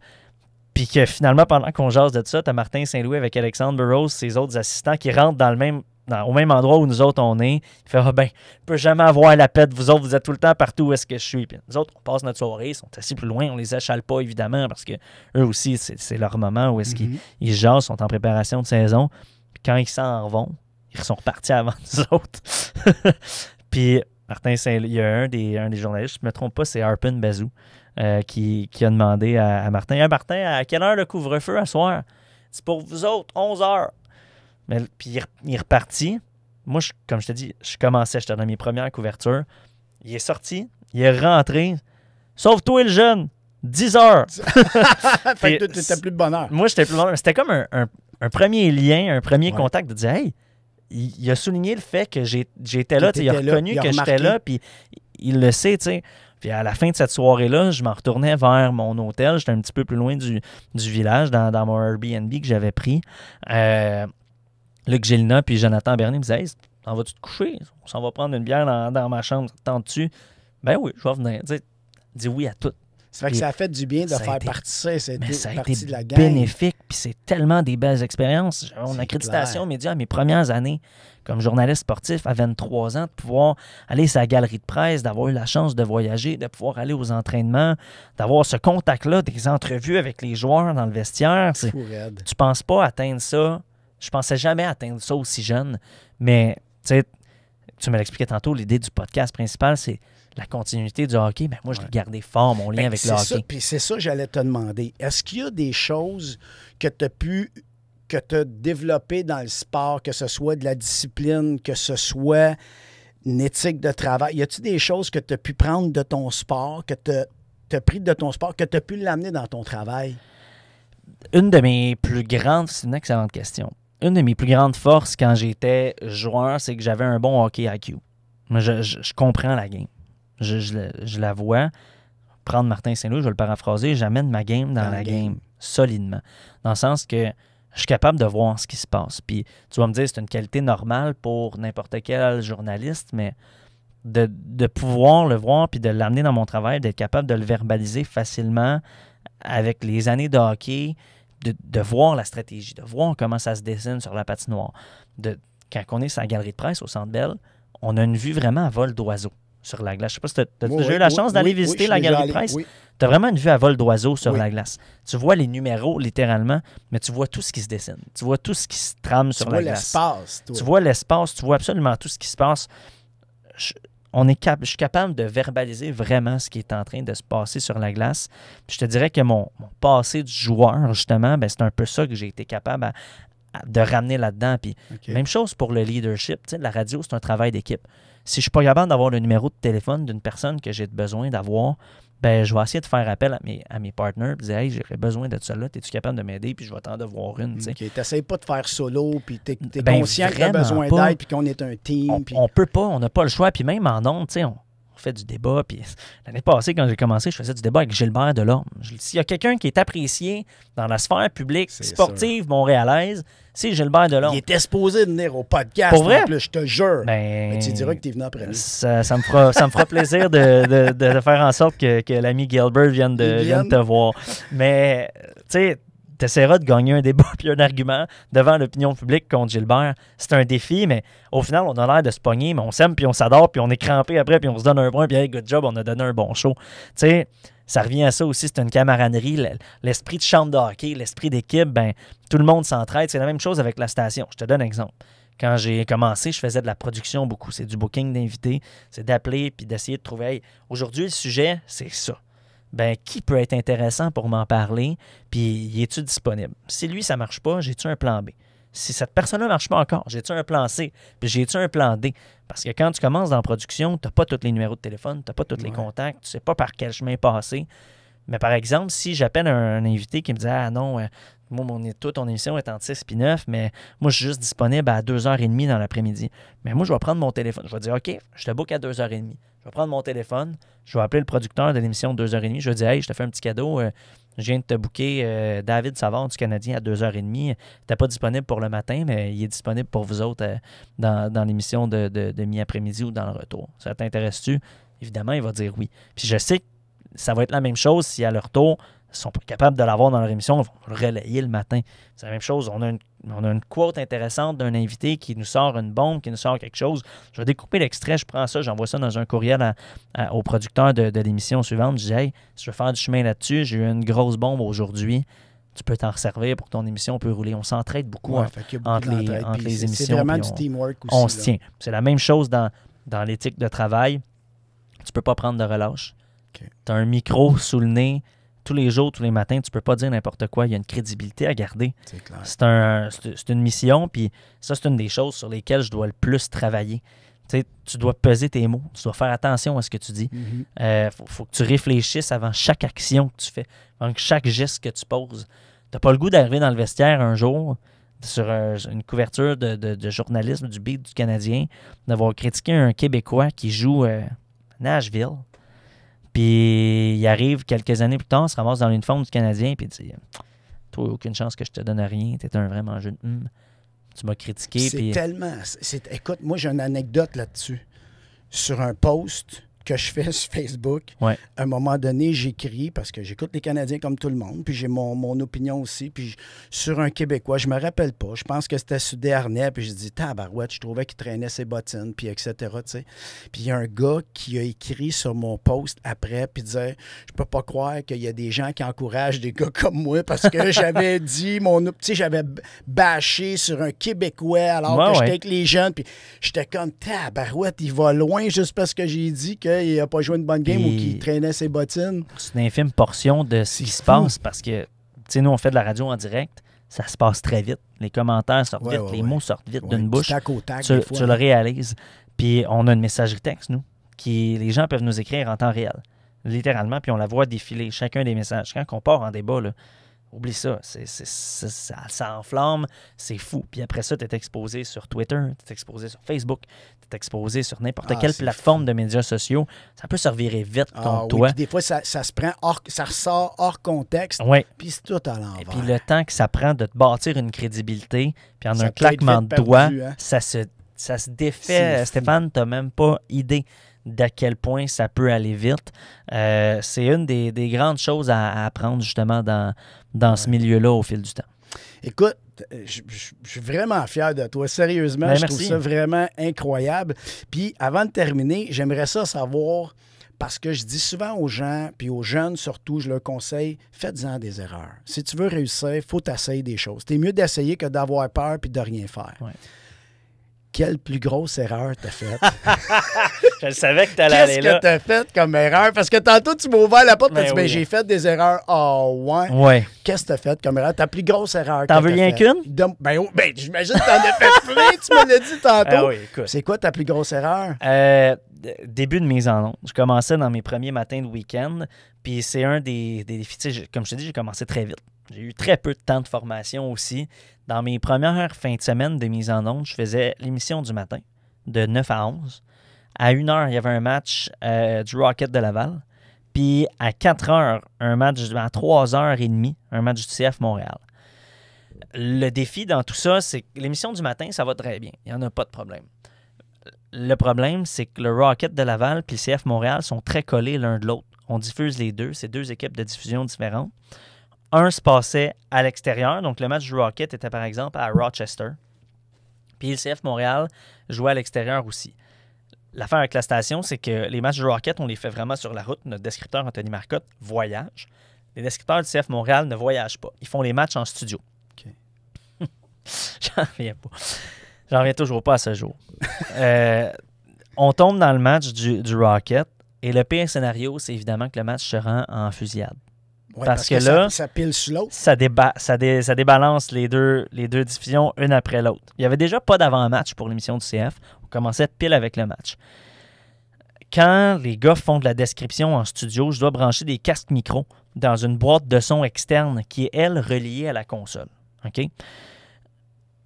Puis que finalement, pendant qu'on jase de ça, t'as Martin Saint-Louis avec Alexandre Burroughs, ses autres assistants, qui rentrent au même endroit où nous autres on est. Il fait « Ah ben, je peux jamais avoir la pète, vous autres, vous êtes tout le temps partout où est-ce que je suis. » Puis nous autres, on passe notre soirée, ils sont assis plus loin, on les achale pas évidemment, parce que eux aussi, c'est leur moment où est-ce qu'ils jasent, sont en préparation de saison. Puis quand ils s'en vont, ils sont repartis avant nous autres. Puis Martin Saint-Louis, il y a un des journalistes, je ne me trompe pas, c'est Harpin Bazou, qui a demandé à Martin « Hey Martin, à quelle heure le couvre-feu à soir? » C'est pour vous autres, 11 heures. Mais, puis il est reparti. Moi, comme je te dis, j'étais dans mes premières couvertures. Il est sorti, il est rentré. Sauf toi et le jeune, 10 heures. Fait que tu n'étais plus de bonheur. Moi, j'étais plus de bonheur. C'était comme un premier lien, un premier contact de dire « Hey, il a souligné le fait que j'étais là. Il a reconnu que j'étais là, puis il le sait, tu sais. Puis à la fin de cette soirée-là, je m'en retournais vers mon hôtel. J'étais un petit peu plus loin du village, dans mon Airbnb que j'avais pris. Luc Gélina puis Jonathan Bernier me disaient « Hey, t'en vas-tu te coucher? On s'en va prendre une bière dans ma chambre. T'entends-tu? » Ben oui, je vais venir. Dis oui à tout. C'est vrai que ça a fait du bien de faire partie de ça. Ça a été été de la gang. bénéfique, puis c'est tellement des belles expériences. J'ai mon accréditation média à mes premières années comme journaliste sportif à 23 ans, de pouvoir aller sur la galerie de presse, d'avoir eu la chance de voyager, de pouvoir aller aux entraînements, d'avoir ce contact-là, des entrevues avec les joueurs dans le vestiaire. Tu penses pas atteindre ça. Je pensais jamais atteindre ça aussi jeune, mais tu me l'expliquais tantôt, l'idée du podcast principal, c'est la continuité du hockey. Ben moi, je l'ai gardé fort, mon lien avec le hockey. Puis c'est ça que j'allais te demander. Est-ce qu'il y a des choses que tu as développées dans le sport, que ce soit de la discipline, que ce soit une éthique de travail? Y a-t-il des choses que tu as pu prendre de ton sport, que tu as pris de ton sport, que tu as pu l'amener dans ton travail? Une de mes plus grandes... C'est une excellente question. Une de mes plus grandes forces quand j'étais joueur, c'est que j'avais un bon hockey IQ. Moi, je comprends la game. Je la vois. Prendre Martin Saint-Louis, je vais le paraphraser, j'amène ma game dans la game solidement. Dans le sens que je suis capable de voir ce qui se passe. Puis tu vas me dire, c'est une qualité normale pour n'importe quel journaliste, mais de pouvoir le voir puis de l'amener dans mon travail, d'être capable de le verbaliser facilement avec les années de hockey, de voir la stratégie, de voir comment ça se dessine sur la patinoire. Quand on est sur la galerie de presse au Centre Bell, on a une vue vraiment à vol d'oiseau sur la glace. Je ne sais pas si tu as déjà eu la chance d'aller visiter la galerie de presse. Oui. Tu as vraiment une vue à vol d'oiseau sur la glace. Tu vois les numéros, littéralement, mais tu vois tout ce qui se dessine. Tu vois tout ce qui se trame sur la glace. Tu vois l'espace, tu vois absolument tout ce qui se passe. Je suis capable de verbaliser vraiment ce qui est en train de se passer sur la glace. Puis je te dirais que mon passé du joueur, justement, c'est un peu ça que j'ai été capable de ramener là-dedans. Puis même chose pour le leadership. Tu sais, la radio, c'est un travail d'équipe. Si je ne suis pas capable d'avoir le numéro de téléphone d'une personne que j'ai besoin d'avoir, je vais essayer de faire appel à mes partners et dire « Hey, j'aurais besoin de ça là, es-tu capable de m'aider? » Puis je vais t'en devoir une. Tu n'essayes pas de faire solo, puis tu es conscient que tu as besoin d'aide, puis qu'on est un team. On peut pas, on n'a pas le choix. Puis même en ondes, on fait du débat. Puis l'année passée, quand j'ai commencé, je faisais du débat avec Gilbert Delorme. S'il y a quelqu'un qui est apprécié dans la sphère publique, sportive, montréalaise, c'est Gilbert Delorme. Il était supposé venir au podcast. Pour vrai? En plus, je te jure. Mais tu diras que tu es venu après lui. Ça me fera plaisir de faire en sorte que l'ami Gilbert vienne te voir. Mais, tu sais, tu essaieras de gagner un débat puis un argument devant l'opinion publique contre Gilbert. C'est un défi, mais au final, on a l'air de se pogner, mais on s'aime puis on s'adore puis on est crampé après puis on se donne un point puis hey, good job, on a donné un bon show. Tu sais, ça revient à ça aussi, c'est une camaraderie, l'esprit de chambre de hockey, l'esprit d'équipe, tout le monde s'entraide. C'est la même chose avec la station. Je te donne un exemple. Quand j'ai commencé, je faisais de la production beaucoup. C'est du booking d'invités, c'est d'appeler puis d'essayer de trouver hey, aujourd'hui, le sujet, c'est ça. Qui peut être intéressant pour m'en parler, puis y est-tu disponible? Si lui, ça ne marche pas, j'ai-tu un plan B? Si cette personne-là ne marche pas encore, j'ai-tu un plan C? Puis j'ai-tu un plan D? Parce que quand tu commences dans la production, tu n'as pas tous les numéros de téléphone, tu n'as pas tous les contacts, tu ne sais pas par quel chemin passer. Mais par exemple, si j'appelle un invité qui me dit « Ah non, Moi, toute ton émission est entre 6 et 9, mais moi, je suis juste disponible à 2h30 dans l'après-midi. Mais moi, je vais prendre mon téléphone. Je vais dire, OK, je te book à 2h30. Je vais prendre mon téléphone. Je vais appeler le producteur de l'émission de 2h30. Je vais dire, hey, je te fais un petit cadeau. Je viens de te booker David Savard du Canadien à 2h30. Tu n'es pas disponible pour le matin, mais il est disponible pour vous autres dans l'émission de mi-après-midi ou dans le retour. Ça t'intéresse-tu? Évidemment, il va dire oui. Puis je sais que ça va être la même chose si à leur retour, ils sont pas capables de l'avoir dans leur émission, ils vont le relayer le matin. C'est la même chose. On a une quote intéressante d'un invité qui nous sort une bombe, qui nous sort quelque chose. Je vais découper l'extrait, je prends ça, j'envoie ça dans un courriel au producteur de l'émission suivante. Je dis, hey, si je veux faire du chemin là-dessus, j'ai eu une grosse bombe aujourd'hui. Tu peux t'en servir pour que ton émission peut rouler. On s'entraide beaucoup entre les émissions. C'est vraiment du teamwork aussi. On se tient. C'est la même chose dans l'éthique de travail. Tu peux pas prendre de relâche. Okay. Tu as un micro sous le nez. Tous les jours, tous les matins, tu peux pas dire n'importe quoi. Il y a une crédibilité à garder. C'est clair. C'est une mission, puis ça, c'est une des choses sur lesquelles je dois le plus travailler. Tu sais, tu dois peser tes mots. Tu dois faire attention à ce que tu dis. Faut que tu réfléchisses avant chaque action que tu fais, avant chaque geste que tu poses. Tu n'as pas le goût d'arriver dans le vestiaire un jour sur une couverture de journalisme du beat du Canadien, d'avoir critiqué un Québécois qui joue à Nashville. Puis il arrive quelques années plus tard, se ramasse dans l'uniforme du Canadien, puis il dit, toi, aucune chance que je te donne rien, t'es un vrai mangeur de tu m'as critiqué. C'est puis... tellement... Écoute, moi, j'ai une anecdote là-dessus. Sur un post que je fais sur Facebook, ouais. À un moment donné, j'écris, parce que j'écoute les Canadiens comme tout le monde, puis j'ai mon opinion aussi, puis sur un Québécois, je me rappelle pas, je pense que c'était sur Desharnais, puis je dis, tabarouette, je trouvais qu'il traînait ses bottines, puis etc., tu sais. Puis il y a un gars qui a écrit sur mon post après, puis disait, je peux pas croire qu'il y a des gens qui encouragent des gars comme moi, parce que j'avais dit, tu sais, j'avais bâché sur un Québécois, alors que j'étais avec les jeunes, puis j'étais comme, tabarouette, il va loin juste parce que j'ai dit qu'il n'a pas joué une bonne game ou qu'il traînait ses bottines. C'est une infime portion de ce qui se passe parce que, tu sais, nous, on fait de la radio en direct, ça se passe très vite. Les commentaires sortent vite, les mots sortent vite d'une bouche. Tac au tac, tu le réalises. Puis on a une messagerie texte, nous, les gens peuvent nous écrire en temps réel, littéralement, puis on la voit défiler, chacun des messages. Quand on part en débat, là, oublie ça, ça enflamme, c'est fou. Puis après ça, tu es exposé sur Twitter, tu es exposé sur Facebook, tu es exposé sur n'importe quelle plateforme de médias sociaux. Ça peut se revirer vite contre toi. Puis des fois, ça se prend ça ressort hors contexte, puis c'est tout à l'envers. Et puis le temps que ça prend de te bâtir une crédibilité, puis en un claquement de doigts, ça se défait. Stéphane, tu n'as même pas idée d'à quel point ça peut aller vite. C'est une des grandes choses à apprendre justement dans ce milieu-là au fil du temps. Écoute, je suis vraiment fier de toi. Sérieusement, je trouve ça vraiment incroyable. Puis avant de terminer, j'aimerais ça savoir, parce que je dis souvent aux gens, puis aux jeunes surtout, je leur conseille, faites-en des erreurs. Si tu veux réussir, il faut t'essayer des choses. C'est mieux d'essayer que d'avoir peur puis de rien faire. Ouais. Quelle plus grosse erreur t'as faite? Je savais que t'allais aller là. Qu'est-ce que t'as fait comme erreur? Parce que tantôt, tu m'as ouvert la porte et tu m'as dit, j'ai fait des erreurs. Ouais. Qu'est-ce que t'as fait comme erreur? Ta plus grosse erreur. T'en veux rien qu'une? J'imagine que t'en as fait plein. Tu me l'as dit tantôt. Oui, écoute. C'est quoi ta plus grosse erreur? Début de mise en onde. Je commençais dans mes premiers matins de week-end. Puis c'est un des défis. Comme je te dis, j'ai commencé très vite. J'ai eu très peu de temps de formation aussi. Dans mes premières fins de semaine de mise en onde, je faisais l'émission du matin, de 9 à 11. À 1h, il y avait un match du Rocket de Laval. Puis à 4h, un match à 3h30, un match du CF Montréal. Le défi dans tout ça, c'est que l'émission du matin, ça va très bien. Il n'y en a pas de problème. Le problème, c'est que le Rocket de Laval et le CF Montréal sont très collés l'un de l'autre. On diffuse les deux. C'est deux équipes de diffusion différentes. Un se passait à l'extérieur, donc le match du Rocket était par exemple à Rochester. Puis le CF Montréal jouait à l'extérieur aussi. L'affaire avec la station, c'est que les matchs du Rocket, on les fait vraiment sur la route. Notre descripteur, Anthony Marcotte, voyage. Les descripteurs du CF Montréal ne voyagent pas. Ils font les matchs en studio. Okay. J'en reviens pas. J'en reviens toujours pas à ce jour. On tombe dans le match du Rocket et le pire scénario, c'est évidemment que le match se rend en fusillade. Ouais, parce que là, ça pile sur l'autre. Ça débalance les deux diffusions une après l'autre. Il n'y avait déjà pas d'avant-match pour l'émission du CF. On commençait pile avec le match. quand les gars font de la description en studio, je dois brancher des casques micro dans une boîte de son externe qui est, elle, reliée à la console. OK?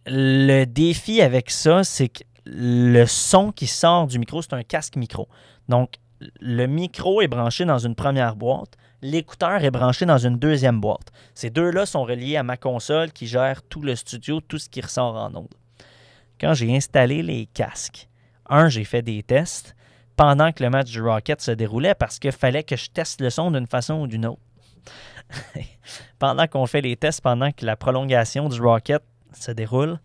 Le défi avec ça, c'est que le son qui sort du micro, c'est un casque micro. Donc, le micro est branché dans une première boîte, l'écouteur est branché dans une deuxième boîte. Ces deux-là sont reliés à ma console qui gère tout le studio, tout ce qui ressort en ondes. Quand j'ai installé les casques, j'ai fait des tests pendant que le match du Rocket se déroulait parce qu'il fallait que je teste le son d'une façon ou d'une autre. Pendant qu'on fait les tests, pendant que la prolongation du Rocket se déroule,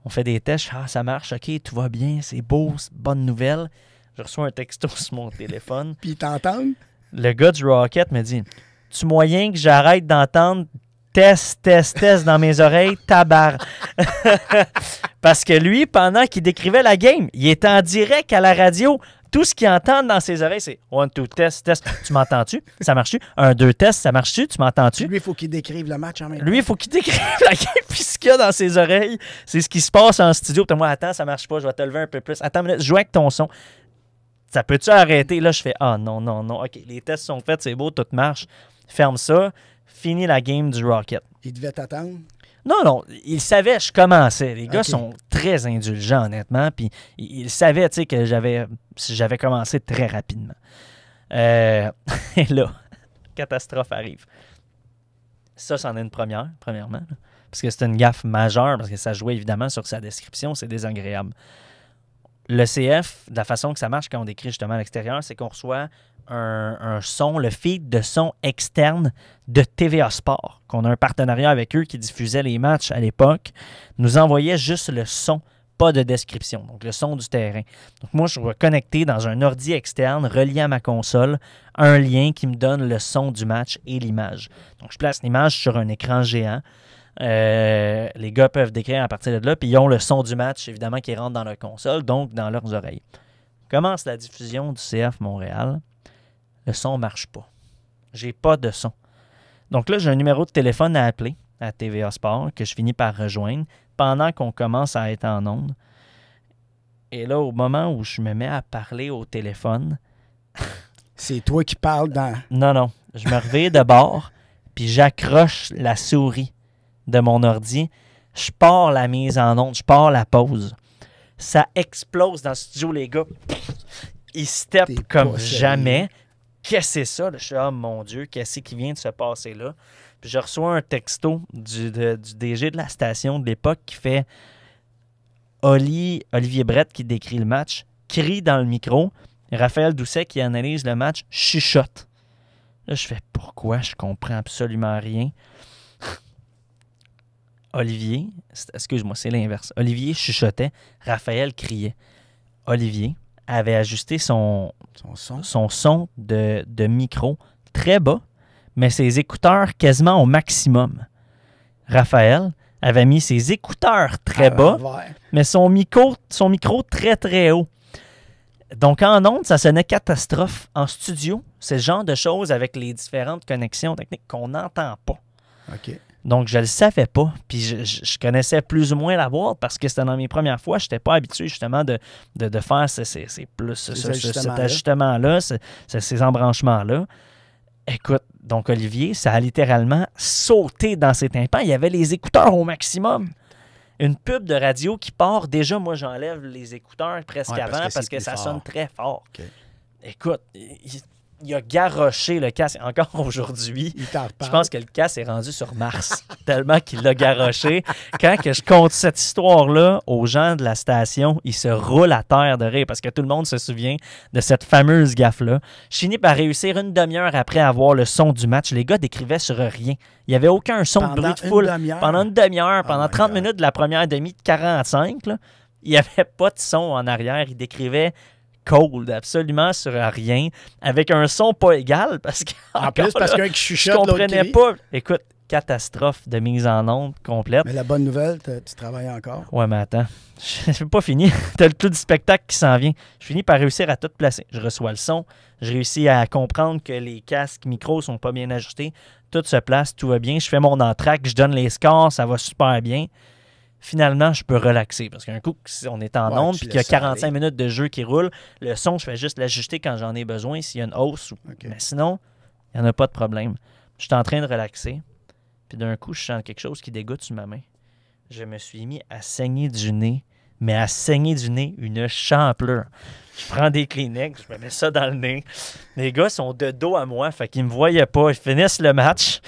on fait des tests. Ça marche, OK, tout va bien, c'est beau, c'est bonne nouvelle. Je reçois un texto sur mon téléphone. Puis ils t'entendent? Le gars du Rocket me dit « Tu moyen que j'arrête d'entendre test dans mes oreilles, tabar. » Parce que lui, pendant qu'il décrivait la game, il était en direct à la radio. Tout ce qu'il entend dans ses oreilles, c'est « 1, 2, test. Tu m'entends-tu? Ça marche-tu? 1, 2, test. Ça marche-tu? Tu m'entends-tu? » Lui, il faut qu'il décrive le match en même temps. Lui, il faut qu'il décrive la game. Puis ce qu'il y a dans ses oreilles, c'est ce qui se passe en studio. Puis moi, attends, ça marche pas. Je vais te lever un peu plus. Attends une minute, joue avec ton son. Ça peut-tu arrêter? Là, je fais « Ah non. OK, les tests sont faits, c'est beau, tout marche. Ferme ça. Fini la game du Rocket. » Il devait t'attendre? Non, il savait je commençais. Les gars sont très indulgents, honnêtement. Puis il savait, tu sais, que j'avais commencé très rapidement. Et là, catastrophe arrive. Ça, c'en est une premièrement. Parce que c'est une gaffe majeure, parce que ça jouait évidemment sur sa description. C'est désagréable. Le CF, de la façon que ça marche quand on décrit justement à l'extérieur, c'est qu'on reçoit un son, le feed de son externe de TVA Sport, qu'on a un partenariat avec eux qui diffusait les matchs à l'époque, nous envoyait juste le son, pas de description, donc le son du terrain. Donc moi, je vais connecter dans un ordi externe relié à ma console un lien qui me donne le son du match et l'image. Donc je place l'image sur un écran géant. Les gars peuvent décrire à partir de là, puis ils ont le son du match, évidemment, qui rentre dans leur console, donc dans leurs oreilles. Commence la diffusion du CF Montréal. Le son ne marche pas. J'ai pas de son. Donc là, j'ai un numéro de téléphone à appeler à TVA Sport que je finis par rejoindre pendant qu'on commence à être en onde. Et là, au moment où je me mets à parler au téléphone... C'est toi qui parles dans... Non. Je me réveille de bord, puis j'accroche la souris de mon ordi. Je pars la mise en onde, je pars la pause. Ça explose dans le studio, les gars. Ils step comme jamais. Qu'est-ce que c'est ça? Là, je suis oh mon Dieu, qu'est-ce qui vient de se passer là? Puis je reçois un texto du DG de la station de l'époque qui fait Olivier Brett qui décrit le match, crie dans le micro. Raphaël Doucet qui analyse le match, chuchote. Là, je fais pourquoi? Je comprends absolument rien. Olivier, excuse-moi, c'est l'inverse. Olivier chuchotait, Raphaël criait. Olivier avait ajusté son son de micro très bas, mais ses écouteurs quasiment au maximum. Raphaël avait mis ses écouteurs très bas, mais son micro très, très haut. Donc, en ondes, ça sonnait catastrophe. En studio, c'est le genre de choses avec les différentes connexions techniques qu'on n'entend pas. OK. Donc, je ne le savais pas. Puis, je connaissais plus ou moins la boîte parce que c'était dans mes premières fois. Je n'étais pas habitué justement de faire cet ajustement-là, ces embranchements-là. Écoute, donc Olivier, ça a littéralement sauté dans ses tympans. Il y avait les écouteurs au maximum. Une pub de radio qui part, déjà, moi, j'enlève les écouteurs presque avant parce que ça sonne très fort. Okay. Écoute, il a garroché le casque. Encore aujourd'hui, je pense que le casque est rendu sur Mars, tellement qu'il l'a garroché. Quand que je compte cette histoire-là aux gens de la station, ils se roulent à terre de rire parce que tout le monde se souvient de cette fameuse gaffe-là. Je finis par réussir une demi-heure après avoir le son du match. Les gars décrivaient sur rien. Il n'y avait aucun son de bruit de foule. Pendant une demi-heure, pendant 30 minutes de la première demi de 45, là, il n'y avait pas de son en arrière. Ils décrivaient cold, absolument sur rien, avec un son pas égal, parce que en plus, parce qu'un qui chuchote, je comprenais pas. Écoute, catastrophe de mise en onde complète. Mais la bonne nouvelle, tu travailles encore. Ouais, mais attends, je pas fini. T'as le clou du spectacle qui s'en vient. Je finis par réussir à tout placer. Je reçois le son, je réussis à comprendre que les casques micros sont pas bien ajustés. Tout se place, tout va bien. Je fais mon entraque, je donne les scores, ça va super bien. finalement, je peux relaxer. Parce qu'un coup, on est en onde puis qu'il y a 45 minutes de jeu qui roule, le son, je fais juste l'ajuster quand j'en ai besoin, s'il y a une hausse. Mais sinon, il n'y en a pas de problème. Je suis en train de relaxer. Puis d'un coup, je sens quelque chose qui dégoûte sur ma main. Je me suis mis à saigner du nez, mais à saigner du nez, une champlure. Je prends des Kleenex, je me mets ça dans le nez. Les gars sont de dos à moi, fait qu'ils me voyaient pas. Ils finissent le match.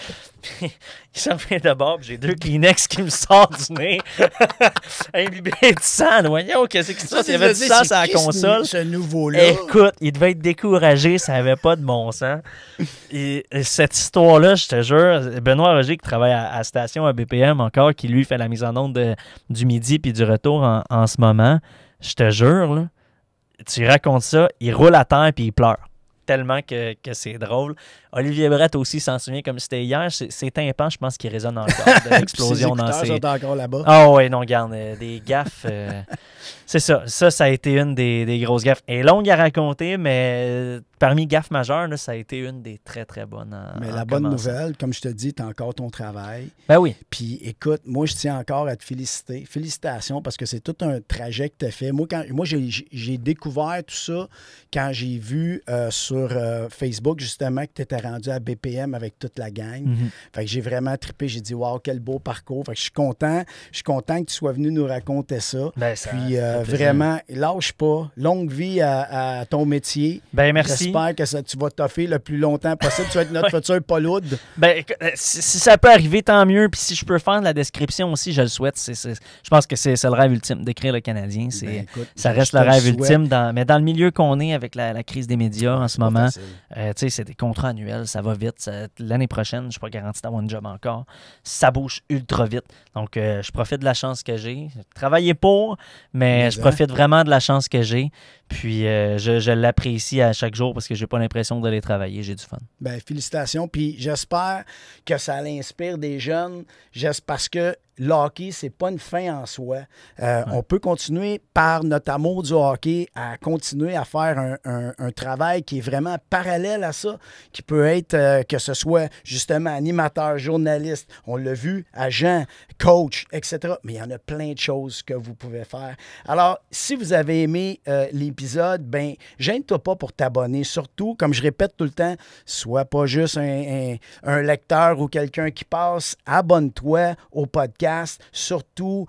Puis, ils s'en viennent de bord, puis j'ai 2 Kleenex qui me sortent du nez. Imbibé de sang. Voyons, qu'est-ce que c'est ça? Il y avait du sang sur la console. Ce nouveau-là. Écoute, il devait être découragé, ça n'avait pas de bon sens. Et cette histoire-là, je te jure, Benoît Roger, qui travaille à station à BPM encore, qui lui fait la mise en onde du midi puis du retour en ce moment, je te jure, là, tu racontes ça, il roule à terre puis il pleure. Tellement que c'est drôle. Olivier Brett aussi s'en souvient comme c'était hier. Ses tympans, je pense qu'il résonne encore de l'explosion dans ses... sont encore là-bas. Ah oui, non, regarde, des gaffes. C'est ça. Ça a été une des grosses gaffes. Elle est longue à raconter, mais parmi gaffes majeures, là, ça a été une des très, très bonnes. Mais la bonne nouvelle, comme je te dis, tu as encore ton travail. Ben oui. Puis écoute, moi, je tiens encore à te féliciter. Félicitations, parce que c'est tout un trajet que tu as fait. Moi, j'ai découvert tout ça quand j'ai vu sur Facebook, justement, que tu étais rendu à BPM avec toute la gang. Fait que j'ai vraiment trippé. J'ai dit, wow, quel beau parcours. Fait que je suis content que tu sois venu nous raconter ça. Ben, puis vraiment, lâche pas. Longue vie à ton métier. Ben, merci. J'espère que tu vas t'offrir le plus longtemps possible. Tu vas être notre futur Paul Hood. Ben, si ça peut arriver, tant mieux. Puis si je peux faire de la description aussi, je le souhaite. Je pense que c'est le rêve ultime d'écrire le Canadien. Écoute, ça reste le rêve ultime. Mais dans le milieu qu'on est avec la crise des médias en ce moment, c'est des contrats annuels. Ça va vite. L'année prochaine, je ne suis pas garanti d'avoir un job encore. Ça bouge ultra vite. Donc, je profite de la chance que j'ai. Travailler pour, mais je profite vraiment de la chance que j'ai. Puis, je l'apprécie à chaque jour parce que j'ai pas l'impression d'aller travailler. J'ai du fun. Ben, félicitations. Puis, j'espère que ça l'inspire des jeunes. Parce que le hockey, c'est pas une fin en soi. On peut continuer par notre amour du hockey à continuer à faire un travail qui est vraiment parallèle à ça, qui peut être que ce soit justement animateur, journaliste, on l'a vu, agent, coach, etc. Mais il y en a plein de choses que vous pouvez faire. Alors, si vous avez aimé l'épisode, ben gêne-toi pas pour t'abonner. Surtout, comme je répète tout le temps, sois pas juste un lecteur ou quelqu'un qui passe, abonne-toi au podcast. Surtout,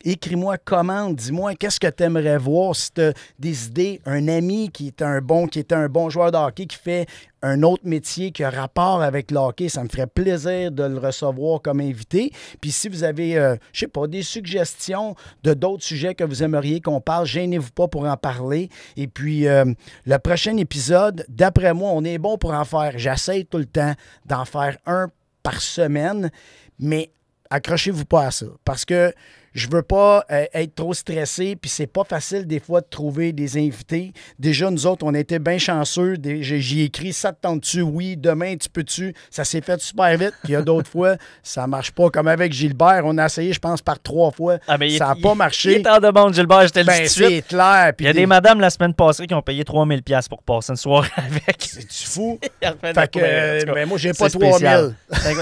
écris-moi, commente, dis-moi qu'est-ce que tu aimerais voir, si tu as des idées, un ami qui était un bon joueur de hockey, qui fait un autre métier qui a rapport avec le hockey, ça me ferait plaisir de le recevoir comme invité. Puis si vous avez, je sais pas, des suggestions de d'autres sujets que vous aimeriez qu'on parle, gênez-vous pas pour en parler. Et puis, le prochain épisode, d'après moi, on est bon pour en faire. J'essaie tout le temps d'en faire un par semaine, mais accrochez-vous pas à ça, parce que je veux pas être trop stressé, puis c'est pas facile des fois de trouver des invités. Déjà, nous autres, on a été bien chanceux. J'y ai écrit, ça te tente-tu? Oui, demain, tu peux-tu? Ça s'est fait super vite. Puis il y a d'autres fois, ça marche pas. Comme avec Gilbert, on a essayé, je pense, par 3 fois. Ça n'a pas marché. Il est en demande, Gilbert, je te le dis tout de suite. C'est clair. Il y a des madames la semaine passée qui ont payé 3000$ pour passer une soirée avec. C'est-tu fou? Fait que, moi, j'ai pas 3000.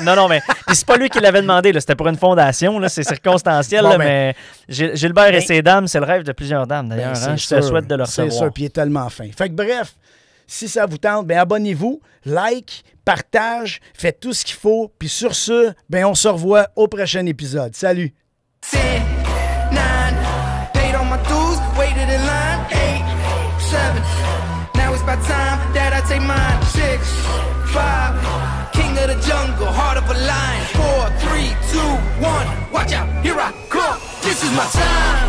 Non, mais c'est pas lui qui l'avait demandé. C'était pour une fondation. C'est circonstanciel. Bon, mais Gilbert et ses dames, c'est le rêve de plusieurs dames, d'ailleurs. Je te souhaite de le recevoir. C'est sûr, puis il est tellement fin. Fait que bref, si ça vous tente, bien abonnez-vous, like, partage, faites tout ce qu'il faut. Puis sur ce, bien on se revoit au prochain épisode. Salut! 10, 9, paid all my dues, waited in line, 8, 7, now it's about time that I take mine, 6, 5, king of the jungle, heart of a lion, 4, 3, 2, 1, watch out, here I come, this is my time.